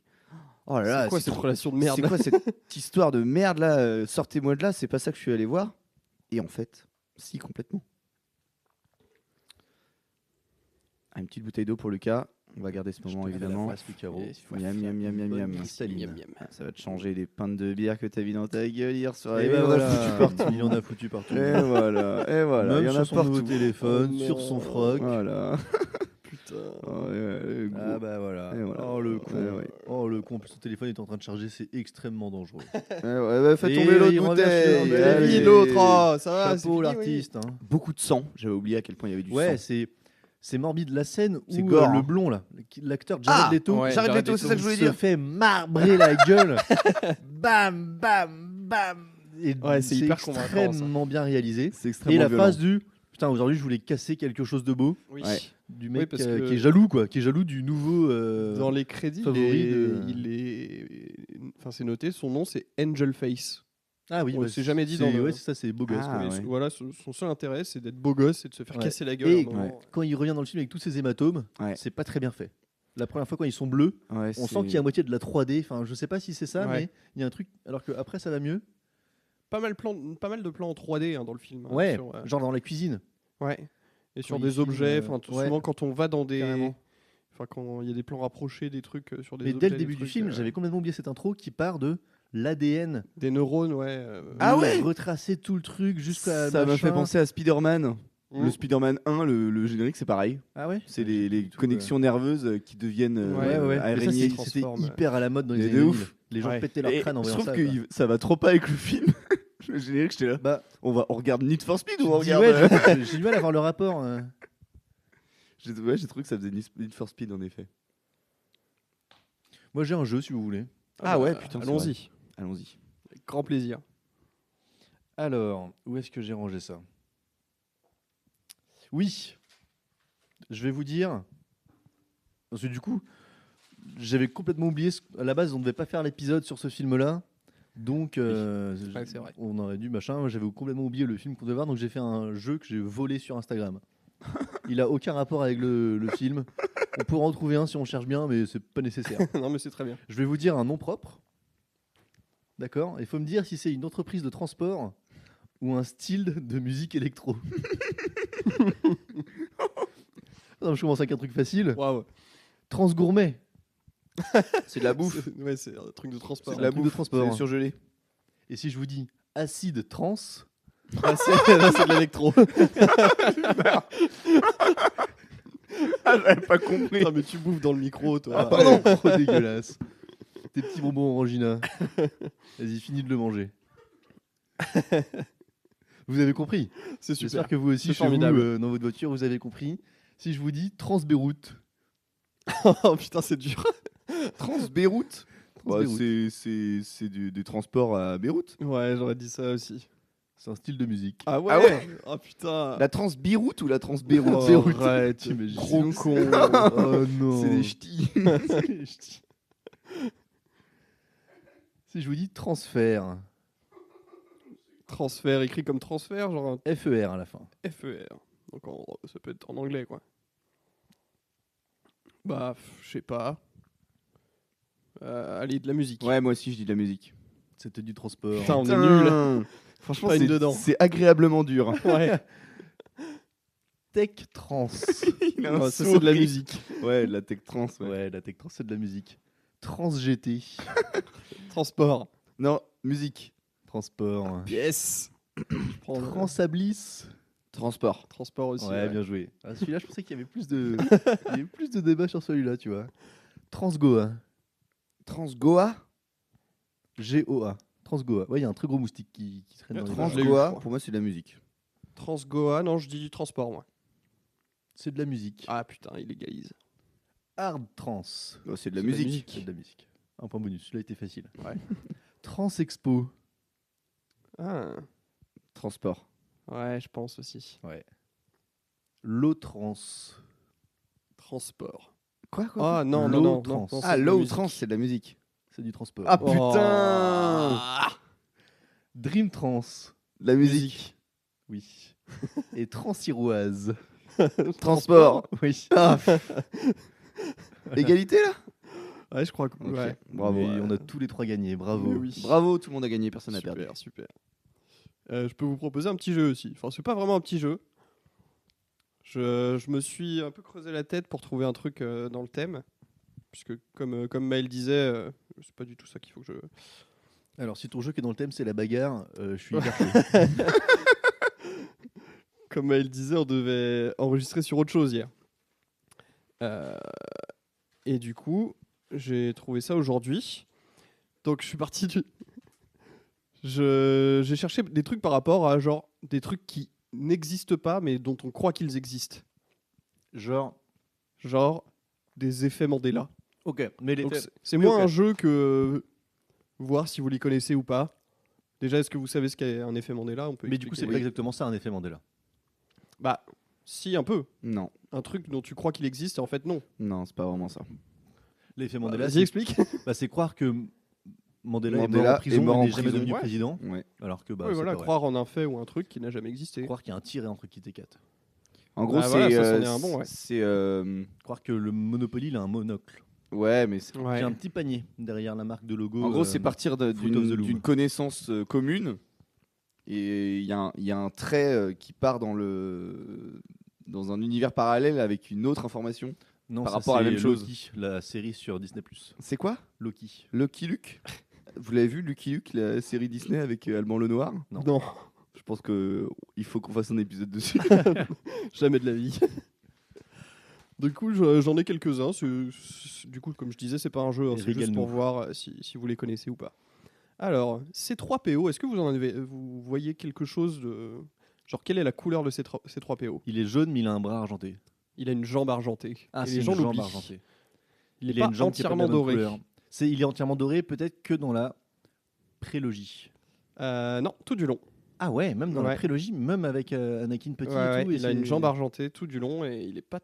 oh là là, C'est quoi cette trop- relation de merde C'est quoi cette histoire de merde là sortez-moi de là, c'est pas ça que je suis allé voir. Et en fait, si complètement. Ah, une petite bouteille d'eau pour Lucas. On va garder ce moment évidemment. Miam miam miam miam miam. Miam, miam. Ah, ça va te changer les pintes de bière que t'as mis dans ta gueule hier soir. Et il ben en a voilà, foutu partout. il en a foutu partout. Et voilà, et voilà. Même il y en a sur son nouveau partout. téléphone, Oh sur non. son froc. Voilà. Putain. Oh, ouais, le gros. Ah bah voilà. Et voilà. Oh le con. Ouais, ouais. Oh le con. En plus, son téléphone est en train de charger, c'est extrêmement dangereux. Ouais, fais Et tomber l'autre il renverse bouteille. le- Allez. Et l'autre, oh, ça va, c'est Chapeau fini, l'artiste. Hein. Beaucoup de sang. J'avais oublié à quel point il y avait du Ouais, sang. c'est morbide. La scène C'est où gore, le hein. blond là, l'acteur Jared Ah Leto, Ouais, Jared Jared Leto, c'est ça que je voulais se dire. fait marbrer la gueule. Bam, bam, bam. Et Ouais, c'est hyper convaincant, ça. extrêmement bien réalisé. C'est Et extrêmement la violent. phase du putain, aujourd'hui je voulais casser quelque chose de beau. Oui. Ouais. Du mec parce que- qui est jaloux, quoi. Qui est jaloux du nouveau. Dans les crédits, favori de- enfin c'est noté, son nom c'est Angel Face. Ah oui, On s'est jamais dit dans le- Ouais, c'est ça, c'est beau gosse. Ah, quoi. Mais ouais. voilà, son seul intérêt c'est d'être beau gosse et de se faire Ouais. casser la gueule. Et à un moment. quand il revient dans le film avec tous ses hématomes, Ouais. c'est pas très bien fait. La première fois quand ils sont bleus, Ouais, on c'est- sent qu'il y a à moitié de la 3D. Enfin, je sais pas si c'est ça, Ouais. mais il y a un truc. Alors que après ça va mieux. Pas mal de plans en 3D hein, dans le film. hein, Ouais, sur, genre dans la cuisine. ouais. Et sur il des filme, objets, enfin ouais. souvent quand on va dans des, Carrément. enfin quand il y a des plans rapprochés, des trucs sur des Mais objets, dès le des début du trucs, film, j'avais complètement oublié cette intro qui part de l'ADN. des neurones, ouais. Ah ouais. Retracer tout le truc jusqu'à. Ça m'a fait machin. penser à Spider-Man. Mmh. Le Spider-Man 1, le générique, c'est pareil. Ah ouais. C'est J'ai pas les du tout, connexions nerveuses qui deviennent Ouais, Ouais, ouais. Mais ça, araignées. c'était transforme. hyper à la mode dans les Mais années de 2000. ouf. Les gens Ouais. pétaient leur Et crâne en je voyant trouve ça. que quoi. ça va trop pas avec le film. Le générique, j'étais là. Bah, On regarde Need for Speed tu ou on te dis, regarde. ouais, j'ai du mal à voir le rapport. J'ai trouvé que ça faisait Need for Speed en effet. Moi, j'ai un jeu si vous voulez. Ah ouais, putain, c'est allons-y. Allons-y. Avec grand plaisir. Alors, où est-ce que j'ai rangé ça? Oui, je vais vous dire. Parce que du coup, j'avais complètement oublié. À la base, on ne devait pas faire l'épisode sur ce film-là. Donc, Ouais, c'est vrai. on aurait dû machin. J'avais complètement oublié le film qu'on devait voir. Donc, j'ai fait un jeu que j'ai volé sur Instagram. Il a aucun rapport avec le film. On pourra en trouver un si on cherche bien, mais c'est pas nécessaire. Non mais c'est très bien. Je vais vous dire un nom propre. D'accord. Il faut me dire si c'est une entreprise de transport ou un style de musique électro. Non, je commence avec un truc facile. Waouh. Transgourmet. C'est de la bouffe. Ouais, c'est un truc de transport. C'est de la un truc bouffe. de transport. C'est surgelé. Et si je vous dis acide trans, Ah, là, c'est de l'électro. Ah, j'avais pas compris. Putain, mais tu bouffes dans le micro, toi. ah, pardon, trop dégueulasse. Tes petits bonbons Orangina. Vas-y, finis de le manger. Vous avez compris? C'est super. J'espère que vous aussi, C'est chez vous, formidable. dans votre voiture, vous avez compris. Si je vous dis Trans-Beyrouth. Oh putain, c'est dur. Trans-Beyrouth. Bah, Trans-Beyrouth. c'est des transports à Beyrouth. Ouais, j'aurais dit ça aussi. C'est un style de musique. Ah ouais. Ah ouais. Oh putain. La Trans-Beyrouth ou la Trans-Beyrouth Oh, Beyrouth. arrête. T'imagines. Gros con. Oh non. C'est des ch'tis. C'est des ch'tis. Si je vous dis transfert, Transfert écrit comme transfert, genre un FER à la fin. FER. Donc ça peut être en anglais quoi. Bah, je sais pas. Allez, de la musique. Ouais, moi aussi, je dis de la musique. C'était du transport. Putain, on est Putain. nul. Franchement, Pas une c'est dedans. c'est agréablement dur. Ouais. Tech trans. Il a un Ouais, ça, c'est de la sourire. musique. Ouais, de la tech trans. Ouais. Ouais, la tech trans, c'est de la musique. Trans GT. Transport. Non, musique. Transport. Yes. Je prends Transablis. Transport. transport aussi. Ouais, bien joué. Ah, celui-là, je pensais qu'il y avait plus de, il y avait plus de débats sur celui-là, tu vois. Transgoa. Transgoa. G-O-A. Transgoa. Ouais, il y a un très gros moustique qui traîne dans les Trans- bars. je l'ai eu, je Transgoa, crois. pour moi, c'est de la musique. Transgoa, non, je dis du transport, moi. C'est de la musique. Ah putain, il légalise. Hard trans. Oh, c'est de la C'est de la musique. musique. C'est de la musique. Un point bonus, celui-là était facile. Ouais. Transexpo. Ah, Transport. ouais, je pense aussi. Ouais. Low trans. Transport. Quoi Ah non, Low non, non, trans. non, non, Ah, c'est de la low musique. trans, c'est de la musique. C'est du transport. Ah Oh. putain. Dream trans. De la musique. Oui. Et transiroise. Transport. Oui. Ah. Égalité là. Ouais, je crois que. Ok, Ouais. Bravo. Mais on a tous les trois gagné. Bravo. Mais oui. Bravo, tout le monde a gagné, personne n'a perdu. Super, super. Je peux vous proposer un petit jeu aussi. Enfin, c'est pas vraiment un petit jeu. Je me suis un peu creusé la tête pour trouver un truc dans le thème. Puisque, comme Maël disait, c'est pas du tout ça qu'il faut que je. Alors, si ton jeu qui est dans le thème, c'est la bagarre, je suis hyper chaud. Comme Maël disait, on devait enregistrer sur autre chose hier. Et du coup, j'ai trouvé ça aujourd'hui. Donc, je suis parti du. J'ai cherché des trucs par rapport à genre des trucs qui n'existent pas mais dont on croit qu'ils existent. Genre. Genre des effets Mandela. Ok. Mais les Donc, faits- c'est oui, moins ok. un jeu que voir si vous les connaissez ou pas. Déjà, est-ce que vous savez ce qu'est un effet Mandela? On peut Mais du coup, c'est expliquer. pas exactement ça un effet Mandela. Bah, si, un peu. Non, Un truc dont tu crois qu'il existe et en fait non. non, c'est pas vraiment ça. L'effet Mandela, Vas-y, c'est explique. c'est croire que Mandela est mort Mandela en prison est mort et en n'est jamais prison. devenu Ouais. président. Ouais. Alors que bah, Oui, c'est voilà, pas vrai. croire en un fait ou un truc qui n'a jamais existé. Croire qu'il y a un tiré entre Kit et Kat. En gros, Ah, c'est. voilà, ça, c'en est un bon, ouais. C'est. Croire que le Monopoly, il a un monocle. Ouais, mais. Il y a un petit panier derrière la marque de logo. En gros, c'est partir Fruit of the Loom. d'une connaissance commune. Et il y a un trait qui part dans un univers parallèle avec une autre information. Non, par ça, rapport à la c'est même chose. Loki, la série sur Disney+. C'est quoi? Loki. Lucky Luke. Vous l'avez vu, Lucky Luke, la série Disney avec Alban Lenoir? Non. Je pense qu'il faut qu'on fasse un épisode dessus. Jamais de la vie. Du coup, j'en ai quelques-uns. Du coup, comme je disais, c'est pas un jeu, hein, Et c'est juste régale-nous. pour voir si vous les connaissez ou pas. Alors, ces 3 PO, est-ce que vous voyez quelque chose de. Genre, quelle est la couleur de ces 3 PO? Il est jaune, mais il a un bras argenté. Il a une jambe argentée. Ah, Et c'est les une gens jambe l'oublient. argentée. Il Il est a pas une jambe qui est pas de la entièrement bonne doré. couleur. Il est entièrement doré, peut-être que dans la prélogie. Non, tout du long. Ah ouais, même dans la Ouais. prélogie, même avec Anakin petit Ouais, et tout. ouais, et il a c'est- une jambe argentée tout du long et il est pas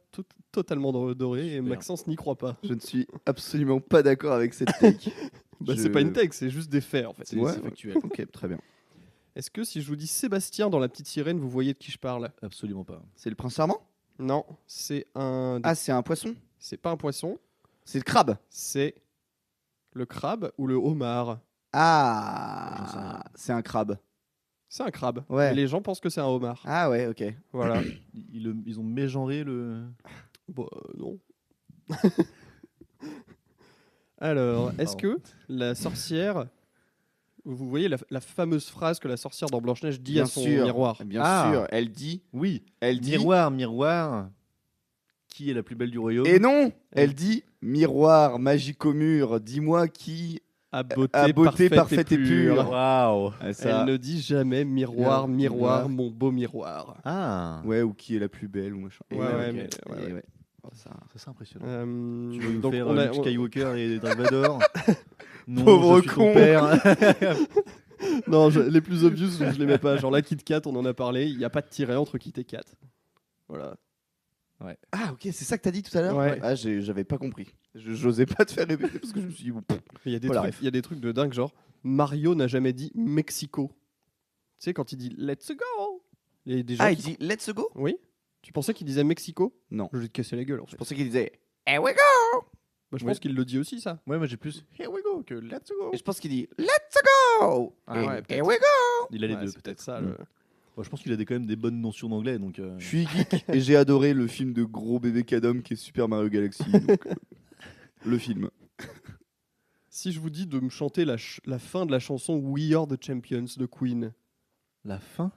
totalement doré. Et Super. Maxence n'y croit pas. Je ne suis absolument pas d'accord avec cette take. Bah, Je- c'est pas une tech, c'est juste des faits en fait. C'est Ouais, c'est ouais. factuel. Ok, très bien. Est-ce que si je vous dis Sébastien dans La Petite Sirène, vous voyez de qui je parle? Absolument pas. C'est le prince charmant? Non, c'est un. Ah, c'est un poisson? C'est pas un poisson, C'est le crabe? c'est le crabe ou le homard. J'en sais Ah, rien. c'est un crabe. C'est un crabe. Ouais. Et les gens pensent que c'est un homard. Ah ouais, ok. Voilà. Ils ont mégenré le. Bon, non. Alors, est-ce Pardon. que la sorcière. Vous voyez la fameuse phrase que la sorcière dans Blanche-Neige dit Bien à son sûr. miroir? Bien Ah. sûr, elle dit. Oui. Elle dit. Miroir, miroir. Qui est la plus belle du royaume? Et non, elle dit miroir magique au mur, dis-moi qui À beauté, à beauté parfaite et pure. Waouh. Ah, ça. Elle ne dit jamais miroir, Bien, miroir, miroir. mon beau miroir. Ah. Ouais, ou qui est la plus belle ou machin. Ouais, Et ouais, ok. mais- ouais, Et ouais. ouais. Oh, ça. Ça c'est impressionnant. Euh, Tu veux nous donc faire on a- Luke Skywalker et Dark Vador? Non, Pauvre je suis ton con. père. Non, les plus obvious, je les mets pas. Genre la Kit Kat, on en a parlé. Il n'y a pas de tiret entre Kit et Kat. Voilà. Ah, ok, c'est ça que t'as dit tout à l'heure? Ouais. Ah, j'avais pas compris. J'osais pas te faire répéter parce que je me suis dit, bon, pff. Il y a des Voilà, trucs, ref. il y a des trucs de dingue, genre Mario n'a jamais dit Mexico. Tu sais quand il dit Let's go. Il y a des gens Ah, il qui- dit let's go? Oui. Tu pensais qu'il disait Mexico? Non. Je vais te casser la gueule. En Je fait. pensais qu'il disait here we go! Bah, je Ouais. pense qu'il le dit aussi ça. Ouais, moi j'ai plus Here we go que Let's go. Et je pense qu'il dit let's go! Ah Et ouais, here peut-être. we go! Il a les Ouais, deux c'est peut-être. ça. Mm. Moi, je pense qu'il a quand même des bonnes notions d'anglais donc. Je suis geek et j'ai adoré le film de gros bébé Cadom qui est Super Mario Galaxy. Donc, le film. Si je vous dis de me chanter la fin de la chanson We Are the Champions de Queen. La fin.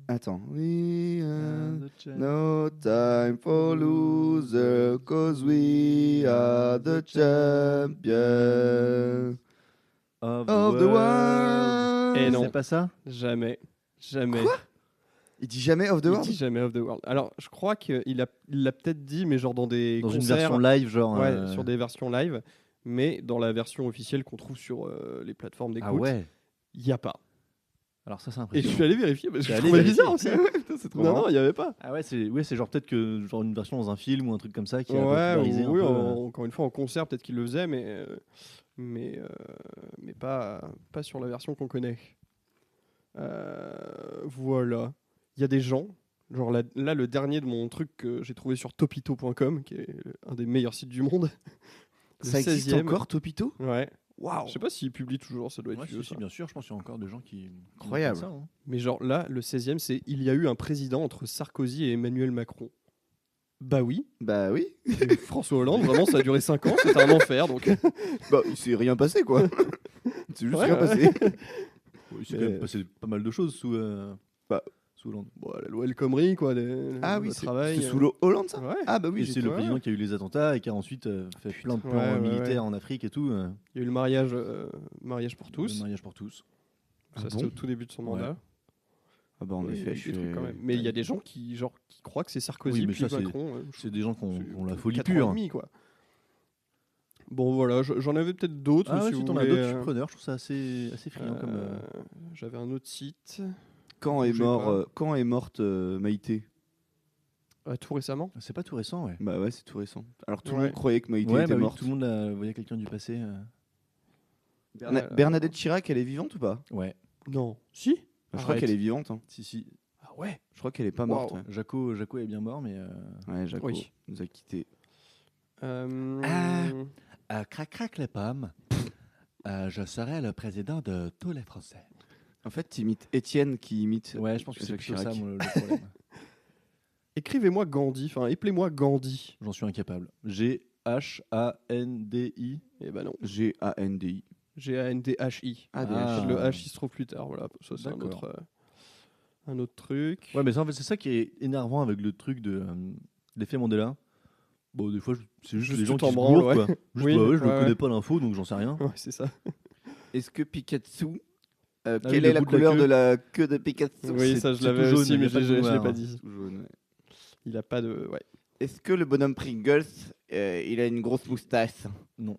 Attends. We are no time for loser, cause we are the champions of the world. Et non. C'est pas ça. Jamais. Il dit jamais of the Il world. dit jamais of the world. Alors, je crois qu'il l'a peut-être dit, mais genre dans des Dans concerts, une version live, genre. ouais, sur des versions live, mais dans la version officielle qu'on trouve sur les plateformes d'écoute, Ah ouais. il n'y a pas. Alors ça, c'est Et je impressionnant. suis allé vérifier parce que T'es je allé trouvais vérifier. bizarre aussi. C'est trop Non, marrant. il n'y avait pas. Ah ouais, c'est genre peut-être que genre une version dans un film ou un truc comme ça qui a Ouais, popularisé oui, un peu. encore une fois, en concert, peut-être qu'il le faisait, mais pas sur la version qu'on connaît. Voilà. Il y a des gens, genre là, le dernier de mon truc que j'ai trouvé sur topito.com, qui est un des meilleurs sites du monde. Le Ça existe 16e. encore, Topito? Ouais. Waouh. Je sais pas s'il publie toujours, ça doit être Ouais, vieux, si, ça. bien sûr, je pense qu'il y a encore des gens qui. Incroyable. font ça, hein. Mais genre là, le 16e, c'est il y a eu un président entre Sarkozy et Emmanuel Macron. Bah oui. Bah oui. Et François Hollande, vraiment, ça a duré 5 ans, c'était un enfer. Donc. Bah, il s'est rien passé, quoi. C'est juste Ouais, rien ouais. passé. Ouais, il s'est Mais- quand même passé pas mal de choses sous. Bah. Sous Hollande. Bon, la loi El Khomri, quoi. Ah le oui, c'est travail. sous l'eau Hollande, ça? Ouais. Ah bah oui, Et j'ai c'est le ouais. président qui a eu les attentats et qui a ensuite fait plein de plans Ouais, ouais, militaires ouais. en Afrique et tout. Il y a eu le mariage pour tous. Le mariage pour tous. Ah Ça, bon c'était au tout début de son Ouais. mandat. Ah bah en Ouais, il y a effet, eu je des trucs suis... quand même. Mais il y a des gens qui croient que c'est Sarkozy Oui, mais puis ça, c'est- Macron. C'est des gens qui ont la folie 4 ans et pure. demi, quoi. Bon, voilà, j'en avais peut-être d'autres. Ah ouais, si si vous t'en as voulez, d'autres, je suis preneur. Je trouve ça assez friand comme. J'avais un autre site. Quand est, Bougez pas. quand est morte Maïté? Tout récemment. C'est pas tout récent, ouais. Bah ouais, c'est tout récent. Alors tout le Ouais. monde croyait que Maïté Ouais, était bah oui, morte. tout le monde voyait quelqu'un du passé. Bernadette Chirac, elle est vivante ou pas? Ouais, Non. Si. Je crois Arrête. qu'elle est vivante. Hein. si. Ah ouais. Je crois qu'elle est pas morte. Waouh. Ouais, Jaco est bien mort, mais. ouais Jaco Oui. nous a quittés. Crac crac les pommes. Je serai le président de tous les Français. En fait, tu imites Étienne qui imite. Ouais, je pense que c'est Jacques plutôt ça Chirac. moi, le problème. Écrivez-moi Gandhi. Enfin, appelez-moi Gandhi. J'en suis incapable. G-H-A-N-D-I. Eh ben non. G-A-N-D-I. G-A-N-D-H-I. Ah, Ah. Le H, il se trouve plus tard. Voilà. Ça, c'est D'accord. un autre truc. Ouais, mais ça, en fait, c'est ça qui est énervant avec le truc de l'effet Mandela. Bon, des fois, c'est juste Juste les gens tout qui en se branle, gourrent, ouais. quoi. Juste, Oui, bah ouais, je ne ouais, connais ouais. pas l'info, donc j'en sais rien. Ouais, c'est ça. Est-ce que Pikachu... oui, quelle le est la bout de la couleur queue. de la queue de Pikachu? Oui, ça, je c'est l'avais tout jaune, aussi, il y mais a pas de je l'ai noir. pas dit. Tout jaune, ouais. Il a pas de. Ouais. Est-ce que le bonhomme Pringles, il a une grosse moustache? Non.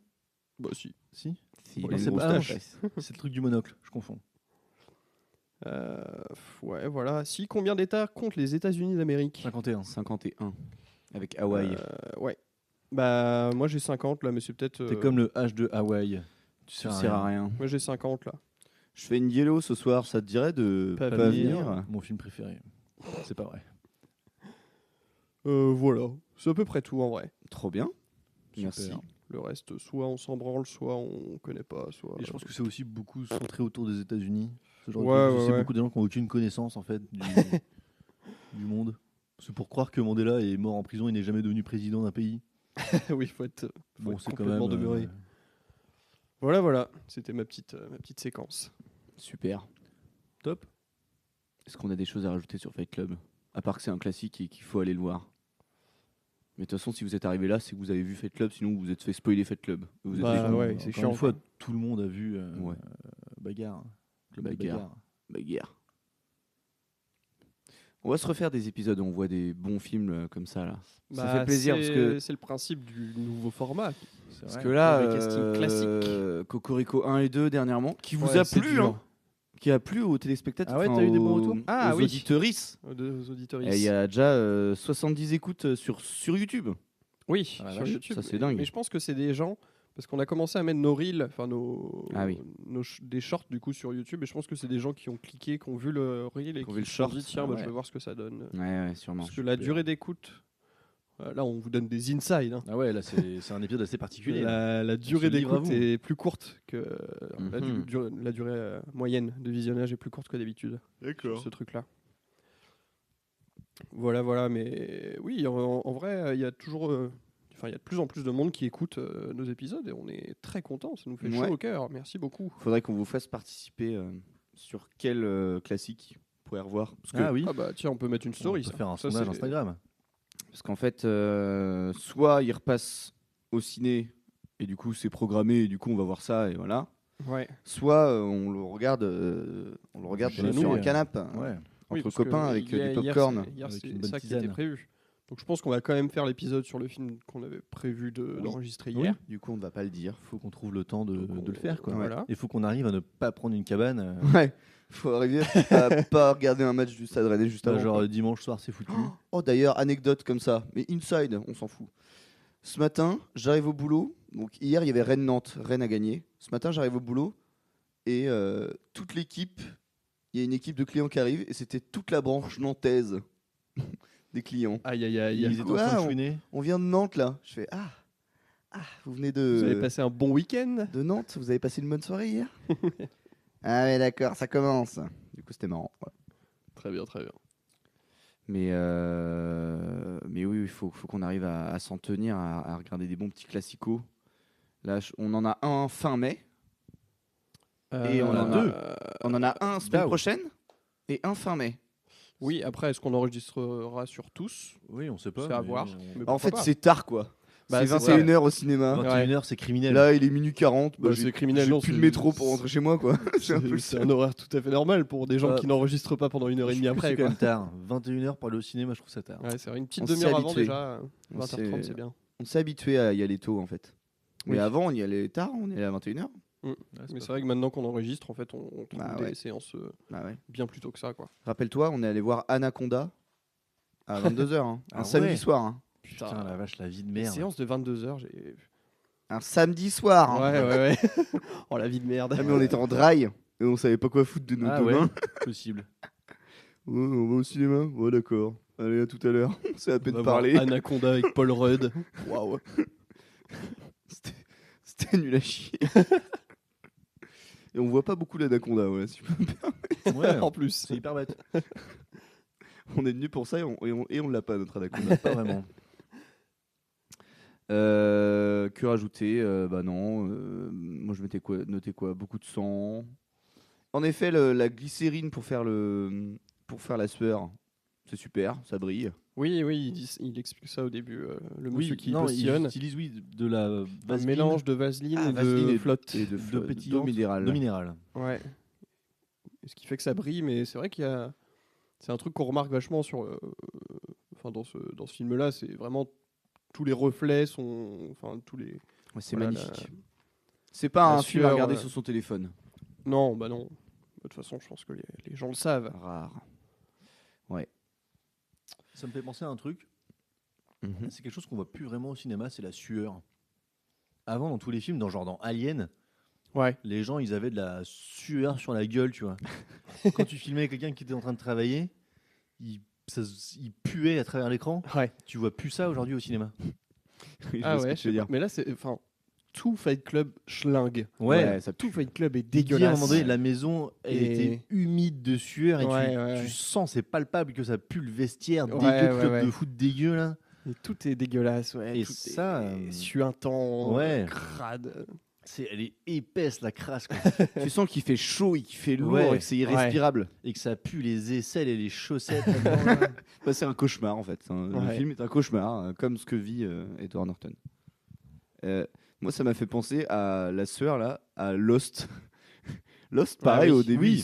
Bah, si. Si Si, Ouais, il a c'est une pas- moustache. C'est le truc du monocle, je confonds. Ouais, voilà. Si, combien d'États comptent les États-Unis d'Amérique 51. 51. Avec Hawaï. Ouais. Bah, moi j'ai 50 là, mais c'est peut-être. T'es comme le H de Hawaï. Tu Ça sert à rien. Moi j'ai 50 là. Je fais une yellow ce soir, ça te dirait de Pas pas venir. venir? Mon film préféré. C'est pas vrai. Voilà. C'est à peu près tout en vrai. Trop bien. Super. Merci. Le reste, soit on s'en branle, soit on connaît pas, soit. Et je pense que c'est aussi beaucoup centré autour des États-Unis. Ce genre de Ouais, truc. ouais, C'est ouais. beaucoup de gens qui n'ont aucune connaissance en fait du monde. C'est pour croire que Mandela est mort en prison, il n'est jamais devenu président d'un pays. oui, faut être Bon, c'est quand complètement même. demeuré. Voilà. C'était ma petite séquence. Super. Top. Est-ce qu'on a des choses à rajouter sur Fight Club? À part que c'est un classique et qu'il faut aller le voir. Mais de toute façon, si vous êtes arrivé là, c'est que vous avez vu Fight Club, sinon vous vous êtes fait spoiler Fight Club. Vous êtes Bah, déjà- ouais, Encore c'est une chiant, fois, quoi. tout le monde a vu Ouais. Bagarre. Club de Bagarre. Bagarre. On va se refaire des épisodes où on voit des bons films comme ça là. Ça Bah, fait plaisir parce que c'est le principe du nouveau format. C'est parce vrai. que là le casting classique. Cocorico 1 et 2 dernièrement qui vous Ouais, a c'est plu dur. hein, qui a plu aux téléspectateurs. Ah ouais, enfin, t'as eu des bons aux- retours Ah aux oui. auditeuristes. Aux auditeurs. Et il y a déjà 70 écoutes sur YouTube. Oui, Ah la sur vache, YouTube. ça, c'est dingue. Mais je pense que c'est des gens, parce qu'on a commencé à mettre nos reels, enfin Ah oui. des shorts du coup sur YouTube, et je pense que c'est des gens qui ont cliqué, qui ont vu le reel et Qui ont qui vu le se sont short. dit tiens, Ah bah, ouais. je vais voir ce que ça donne. Ouais, sûrement. Parce que la durée d'écoute, là on vous donne des insides. Hein. Ah ouais, là c'est un épisode assez particulier. là. La durée se livre à d'écoute vous. est plus courte que Mhm. la durée moyenne de visionnage est plus courte que d'habitude. D'accord. Ce truc-là. Voilà, mais oui, en vrai, il y a toujours. il y a de plus en plus de monde qui écoute nos épisodes et on est très contents. Ça nous fait Ouais. chaud au cœur. Merci beaucoup. Faudrait qu'on vous fasse participer sur quel classique vous pourrez revoir. Parce que Ah oui. Ah bah tiens, on peut mettre une On story. peut ça. faire un Ça, sondage c'est- Instagram. Parce qu'en fait, soit il repasse au ciné et du coup c'est programmé et du coup on va voir ça et voilà. Ouais. Soit on le regarde Chez sur nous, un canapé Ouais. Oui, entre parce que copains avec hier- du hier, popcorn. c'est- Hier, Avec c'est une bonne ça qui était tisane. prévu. Donc je pense qu'on va quand même faire l'épisode sur le film qu'on avait prévu d'enregistrer hier. Du coup on ne va pas le dire. Faut qu'on trouve le temps de le faire, quoi. Voilà. Il faut qu'on arrive à ne pas prendre une cabane. Ouais. Faut arriver à pas regarder un match du Stade Rennais juste avant. Genre quoi. dimanche soir, c'est foutu. Oh d'ailleurs anecdote comme ça, mais inside, on s'en fout. Ce matin, j'arrive au boulot. Donc hier il y avait Rennes-Nantes, Rennes a gagné. Ce matin j'arrive au boulot et toute l'équipe, il y a une équipe de clients qui arrive et c'était toute la branche nantaise des clients. Aïe aïe aïe. Ils étaient en Ouais, train de on- chouiner. On vient de Nantes là. Je fais vous venez Vous avez de passé un bon week-end. de Nantes, vous avez passé une bonne soirée hier. Ah ouais d'accord, ça commence. Du coup c'était marrant. Voilà. Très bien, très bien. Mais oui, il faut qu'on arrive à s'en tenir, à regarder des bons petits classicos. Là, on en a un fin mai. Et on en a deux. On en a un semaine Dao. prochaine et un fin mai. Oui, après, est-ce qu'on enregistrera sur tous? Oui, on sait pas. C'est à mais voir. on- Mais En pourquoi fait, pas. c'est tard quoi. Bah, c'est c'est 21h au cinéma. 21h, c'est criminel. Là, il est minuit 40. Bah, j'ai- c'est criminel, j'ai non, plus de c'est- métro pour rentrer chez moi quoi. C'est un peu le C'est seul. un horaire tout à fait normal pour des gens Bah, qui n'enregistrent pas pendant une heure et Je demie trouve que après. c'est quand Quoi. même tard. 21h pour aller au cinéma, je trouve ça tard. Ouais, c'est vrai, une petite On s'est demi-heure avant habitué. déjà. On 20h30, s'est- c'est bien. On s'est habitué à y aller tôt en fait. Mais Oui. avant, on y allait tard, on y allait à 21h. Mais c'est vrai que maintenant qu'on enregistre, en fait, on trouve Bah des ouais. séances Bah ouais. bien plus tôt que ça. Quoi. Rappelle-toi, on est allé voir Anaconda à 22h, un Ah samedi ouais. soir. hein. Putain, la vache, la vie de Les merde. séances de 22h, j'ai. Un samedi soir. hein. Ouais, ouais, ouais. Oh la vie de merde. Ah, mais on était en dry et on savait pas quoi foutre de nos Ah deux ouais, mains. possible. Ouais, on va au cinéma. Ouais, d'accord. Allez, à tout à l'heure. C'est à On peine va de voir parler. Anaconda avec Paul Rudd. Waouh. C'était nul à chier. Et on voit pas beaucoup l'Anaconda, voilà, si je peux me permettre. Ouais, En plus. c'est hyper bête. On est venu pour ça et on l'a pas, notre Anaconda. Pas vraiment. Que rajouter Bah non. Moi, je m'étais noté quoi Beaucoup de sang. En effet, la glycérine pour faire la sueur, c'est super, ça brille. Oui, oui, il explique ça au début. Le monsieur Oui, qui non, postillonne. ils utilisent de la Un vaseline, mélange de vaseline et Vaseline de flotte. et de petits d'eau minérale. d'eau minérale. Ouais. Et ce qui fait que ça brille, mais c'est vrai qu'il y a. C'est un truc qu'on remarque vachement sur. Enfin, dans ce film-là, c'est vraiment. Tous les reflets sont. Enfin, tous les. Ouais, c'est Voilà, magnifique. C'est pas la un film à sueur, regarder sur son téléphone. Non, bah non. De toute façon, je pense que les gens le savent. Rare. Ça me fait penser à un truc. Mhm. C'est quelque chose qu'on voit plus vraiment au cinéma, c'est la sueur. Avant, dans tous les films, dans Alien, Ouais. les gens, ils avaient de la sueur sur la gueule, tu vois. Quand tu filmais quelqu'un qui était en train de travailler, il puait à travers l'écran. Ouais. Tu vois plus ça aujourd'hui au cinéma. Oui, je Ah vois ce ouais, que tu veux dire. mais là, c'est. Enfin, tout Fight Club schlingue. Ouais, ça Tout Fight Club est Il dit à un dégueulasse. moment donné, la maison elle Et- était humide de sueur et Ouais, tu, ouais, tu ouais. sens, c'est palpable que ça pue le vestiaire Ouais, dégueu de ouais, club ouais. de foot dégueu là. Et tout est dégueulasse, ouais. Et tout ça, est suintant, ouais. crade. Elle est épaisse la crasse quoi. Tu sens qu'il fait chaud, qu'il fait lourd Ouais. et que c'est irrespirable. Et que ça pue les aisselles et les chaussettes. là-dedans, là. Bah, c'est un cauchemar en fait. Le Ouais. film est un cauchemar, comme ce que vit Edward Norton. Moi, ça m'a fait penser à la sueur là, à Lost. Lost, pareil, oui, au début, oui.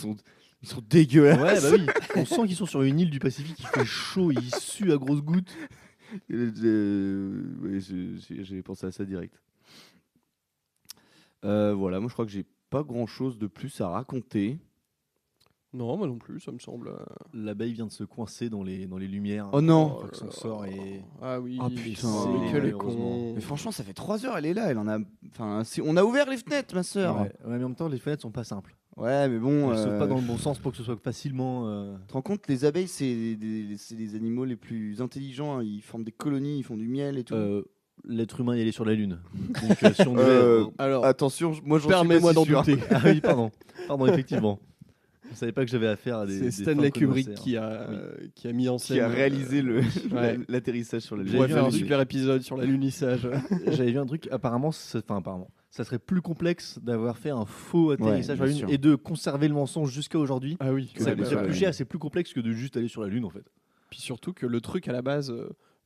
ils sont dégueulasses. Ouais, bah oui. On sent qu'ils sont sur une île du Pacifique, il fait chaud, ils suent à grosses gouttes. Ouais, j'ai pensé à ça direct. Voilà, moi je crois que j'ai pas grand chose de plus à raconter. Non, moi non plus, ça me semble. L'abeille vient de se coincer dans les lumières. Oh non. Une fois que son sort est... Ah oui, Oh, putain. mais quel est Malheureusement. con. Mais franchement, ça fait 3 heures, elle est là, elle en a. Enfin, on a ouvert les fenêtres, ma sœur. Ouais, mais en même temps, les fenêtres sont pas simples. Ouais, mais bon. Elles sautent pas dans le bon sens pour que ce soit facilement... Tu te rends compte, les abeilles, c'est les animaux les plus intelligents. Hein. Ils forment des colonies, ils font du miel et tout. L'être humain y allait sur la Lune. Donc si on devait... Euh, Alors, Attention, moi j'en suis permets-moi pas d'en si sûr. douter. Ah oui, pardon. Pardon, effectivement. Je savais pas que j'avais affaire à des. C'est des Stanley fins Kubrick connoisseurs. qui a mis en scène. Qui a réalisé ouais. l'atterrissage sur la On Lune. J'ai pourrait vu faire un un truc. super épisode sur l'alunissage. J'avais vu un truc. Apparemment, ça serait plus complexe d'avoir fait un faux atterrissage sur la bien Lune sûr. et de conserver le mensonge jusqu'à aujourd'hui. Ah oui. Que Ça d'aller coûterait sur la plus Lune. cher, c'est plus complexe que de juste aller sur la Lune en fait. Puis surtout que le truc à la base,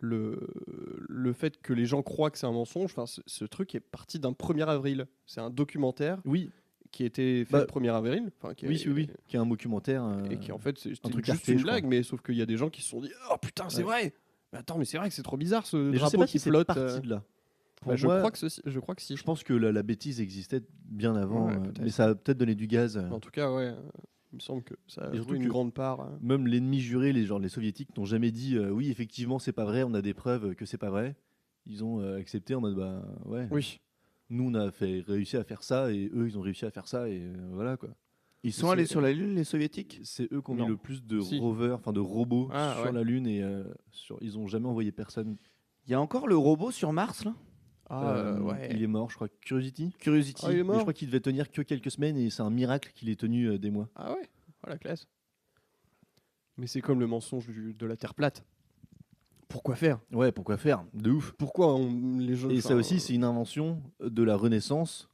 le fait que les gens croient que c'est un mensonge, enfin, ce truc est parti d'un 1er avril. C'est un documentaire Oui, qui a été fait Bah, le 1er avril. Enfin, qui oui, qui est un documentaire. Et qui en fait, c'était truc juste Arte, une je crois. blague, mais sauf qu'il y a des gens qui se sont dit oh putain, c'est Ouais. vrai. Mais attends, mais c'est vrai que c'est trop bizarre ce Mais je sais drapeau pas qui si c'est flotte. parti de là. Pour Bah, je moi, crois que si. je pense que la bêtise existait bien avant, Ouais, peut-être. mais ça a peut-être donné du gaz. En tout cas, ouais. Il me semble que ça a Et surtout joué une que- grande part. Même l'ennemi juré, les soviétiques, n'ont jamais dit oui, effectivement, c'est pas vrai, on a des preuves que c'est pas vrai. Ils ont accepté en mode bah ouais. Oui. Nous, on a réussi à faire ça et eux, ils ont réussi à faire ça et voilà quoi. Ils sont allés sur la Lune, les soviétiques? C'est eux qui ont Non. mis le plus de Si. rovers, enfin de robots Ah, sur ouais. la Lune et ils ont jamais envoyé personne. Il y a encore le robot sur Mars, là? Ouais. Il est mort, je crois. Curiosity. Curiosity. Ah, il est Mais mort. je crois qu'il devait tenir que quelques semaines et c'est un miracle qu'il ait tenu des mois. Ah ouais. Oh la classe. Mais c'est comme le mensonge de la Terre plate. Pourquoi faire? Ouais, pourquoi faire? De ouf. Pourquoi les gens. Et ça aussi, c'est une invention de la Renaissance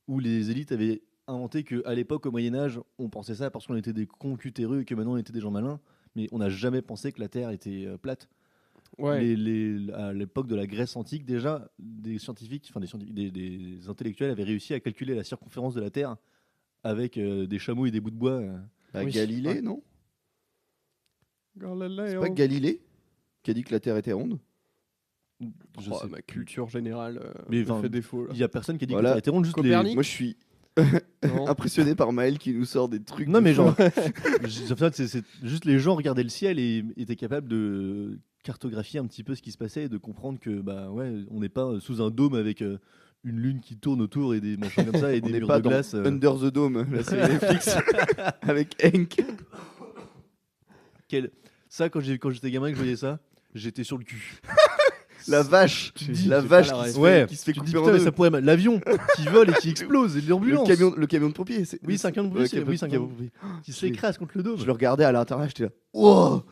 où les élites avaient inventé qu'à l'époque, au Moyen-Âge, on pensait ça parce qu'on était des concutéreux et que maintenant on était des gens malins, mais on n'a jamais pensé que la Terre était plate. Ouais. À l'époque de la Grèce antique, déjà, des scientifiques, des intellectuels avaient réussi à calculer la circonférence de la Terre avec des chameaux et des bouts de bois. Bah, Oui. Galilée, Ouais. non? Galileo. C'est pas Galilée qui a dit que la Terre était ronde? Je Oh, sais. ma culture générale Mais, me enfin, fait défaut. Là. Il y a personne qui a dit Voilà. que la Terre était ronde, juste Copernic Moi, je suis Non. impressionné par Maël qui nous sort des trucs. Non, de mais fou. genre, en fait, c'est juste les gens regardaient le ciel et étaient capables de cartographier un petit peu ce qui se passait et de comprendre que bah ouais, on n'est pas sous un dôme avec une lune qui tourne autour et des machins comme ça et On des n'est murs pas de dans glace. Under the Dome, la série Netflix, avec Hank. Ça, quand j'étais gamin et que je voyais ça, j'étais sur le cul. La vache, Tu te dis, la j'ai vache pas la qui se ref. fait, qui se fait tu te couper dis, en putain, mais deux. ça pourrait l'avion qui vole et qui explose et l'ambulance Le camion de pompier. Oui, c'est un camion de pompier, oui, c'est un camion de pompier. qui s'écrase contre le dôme. Je le regardais à l'intérieur, j'étais là. Wow,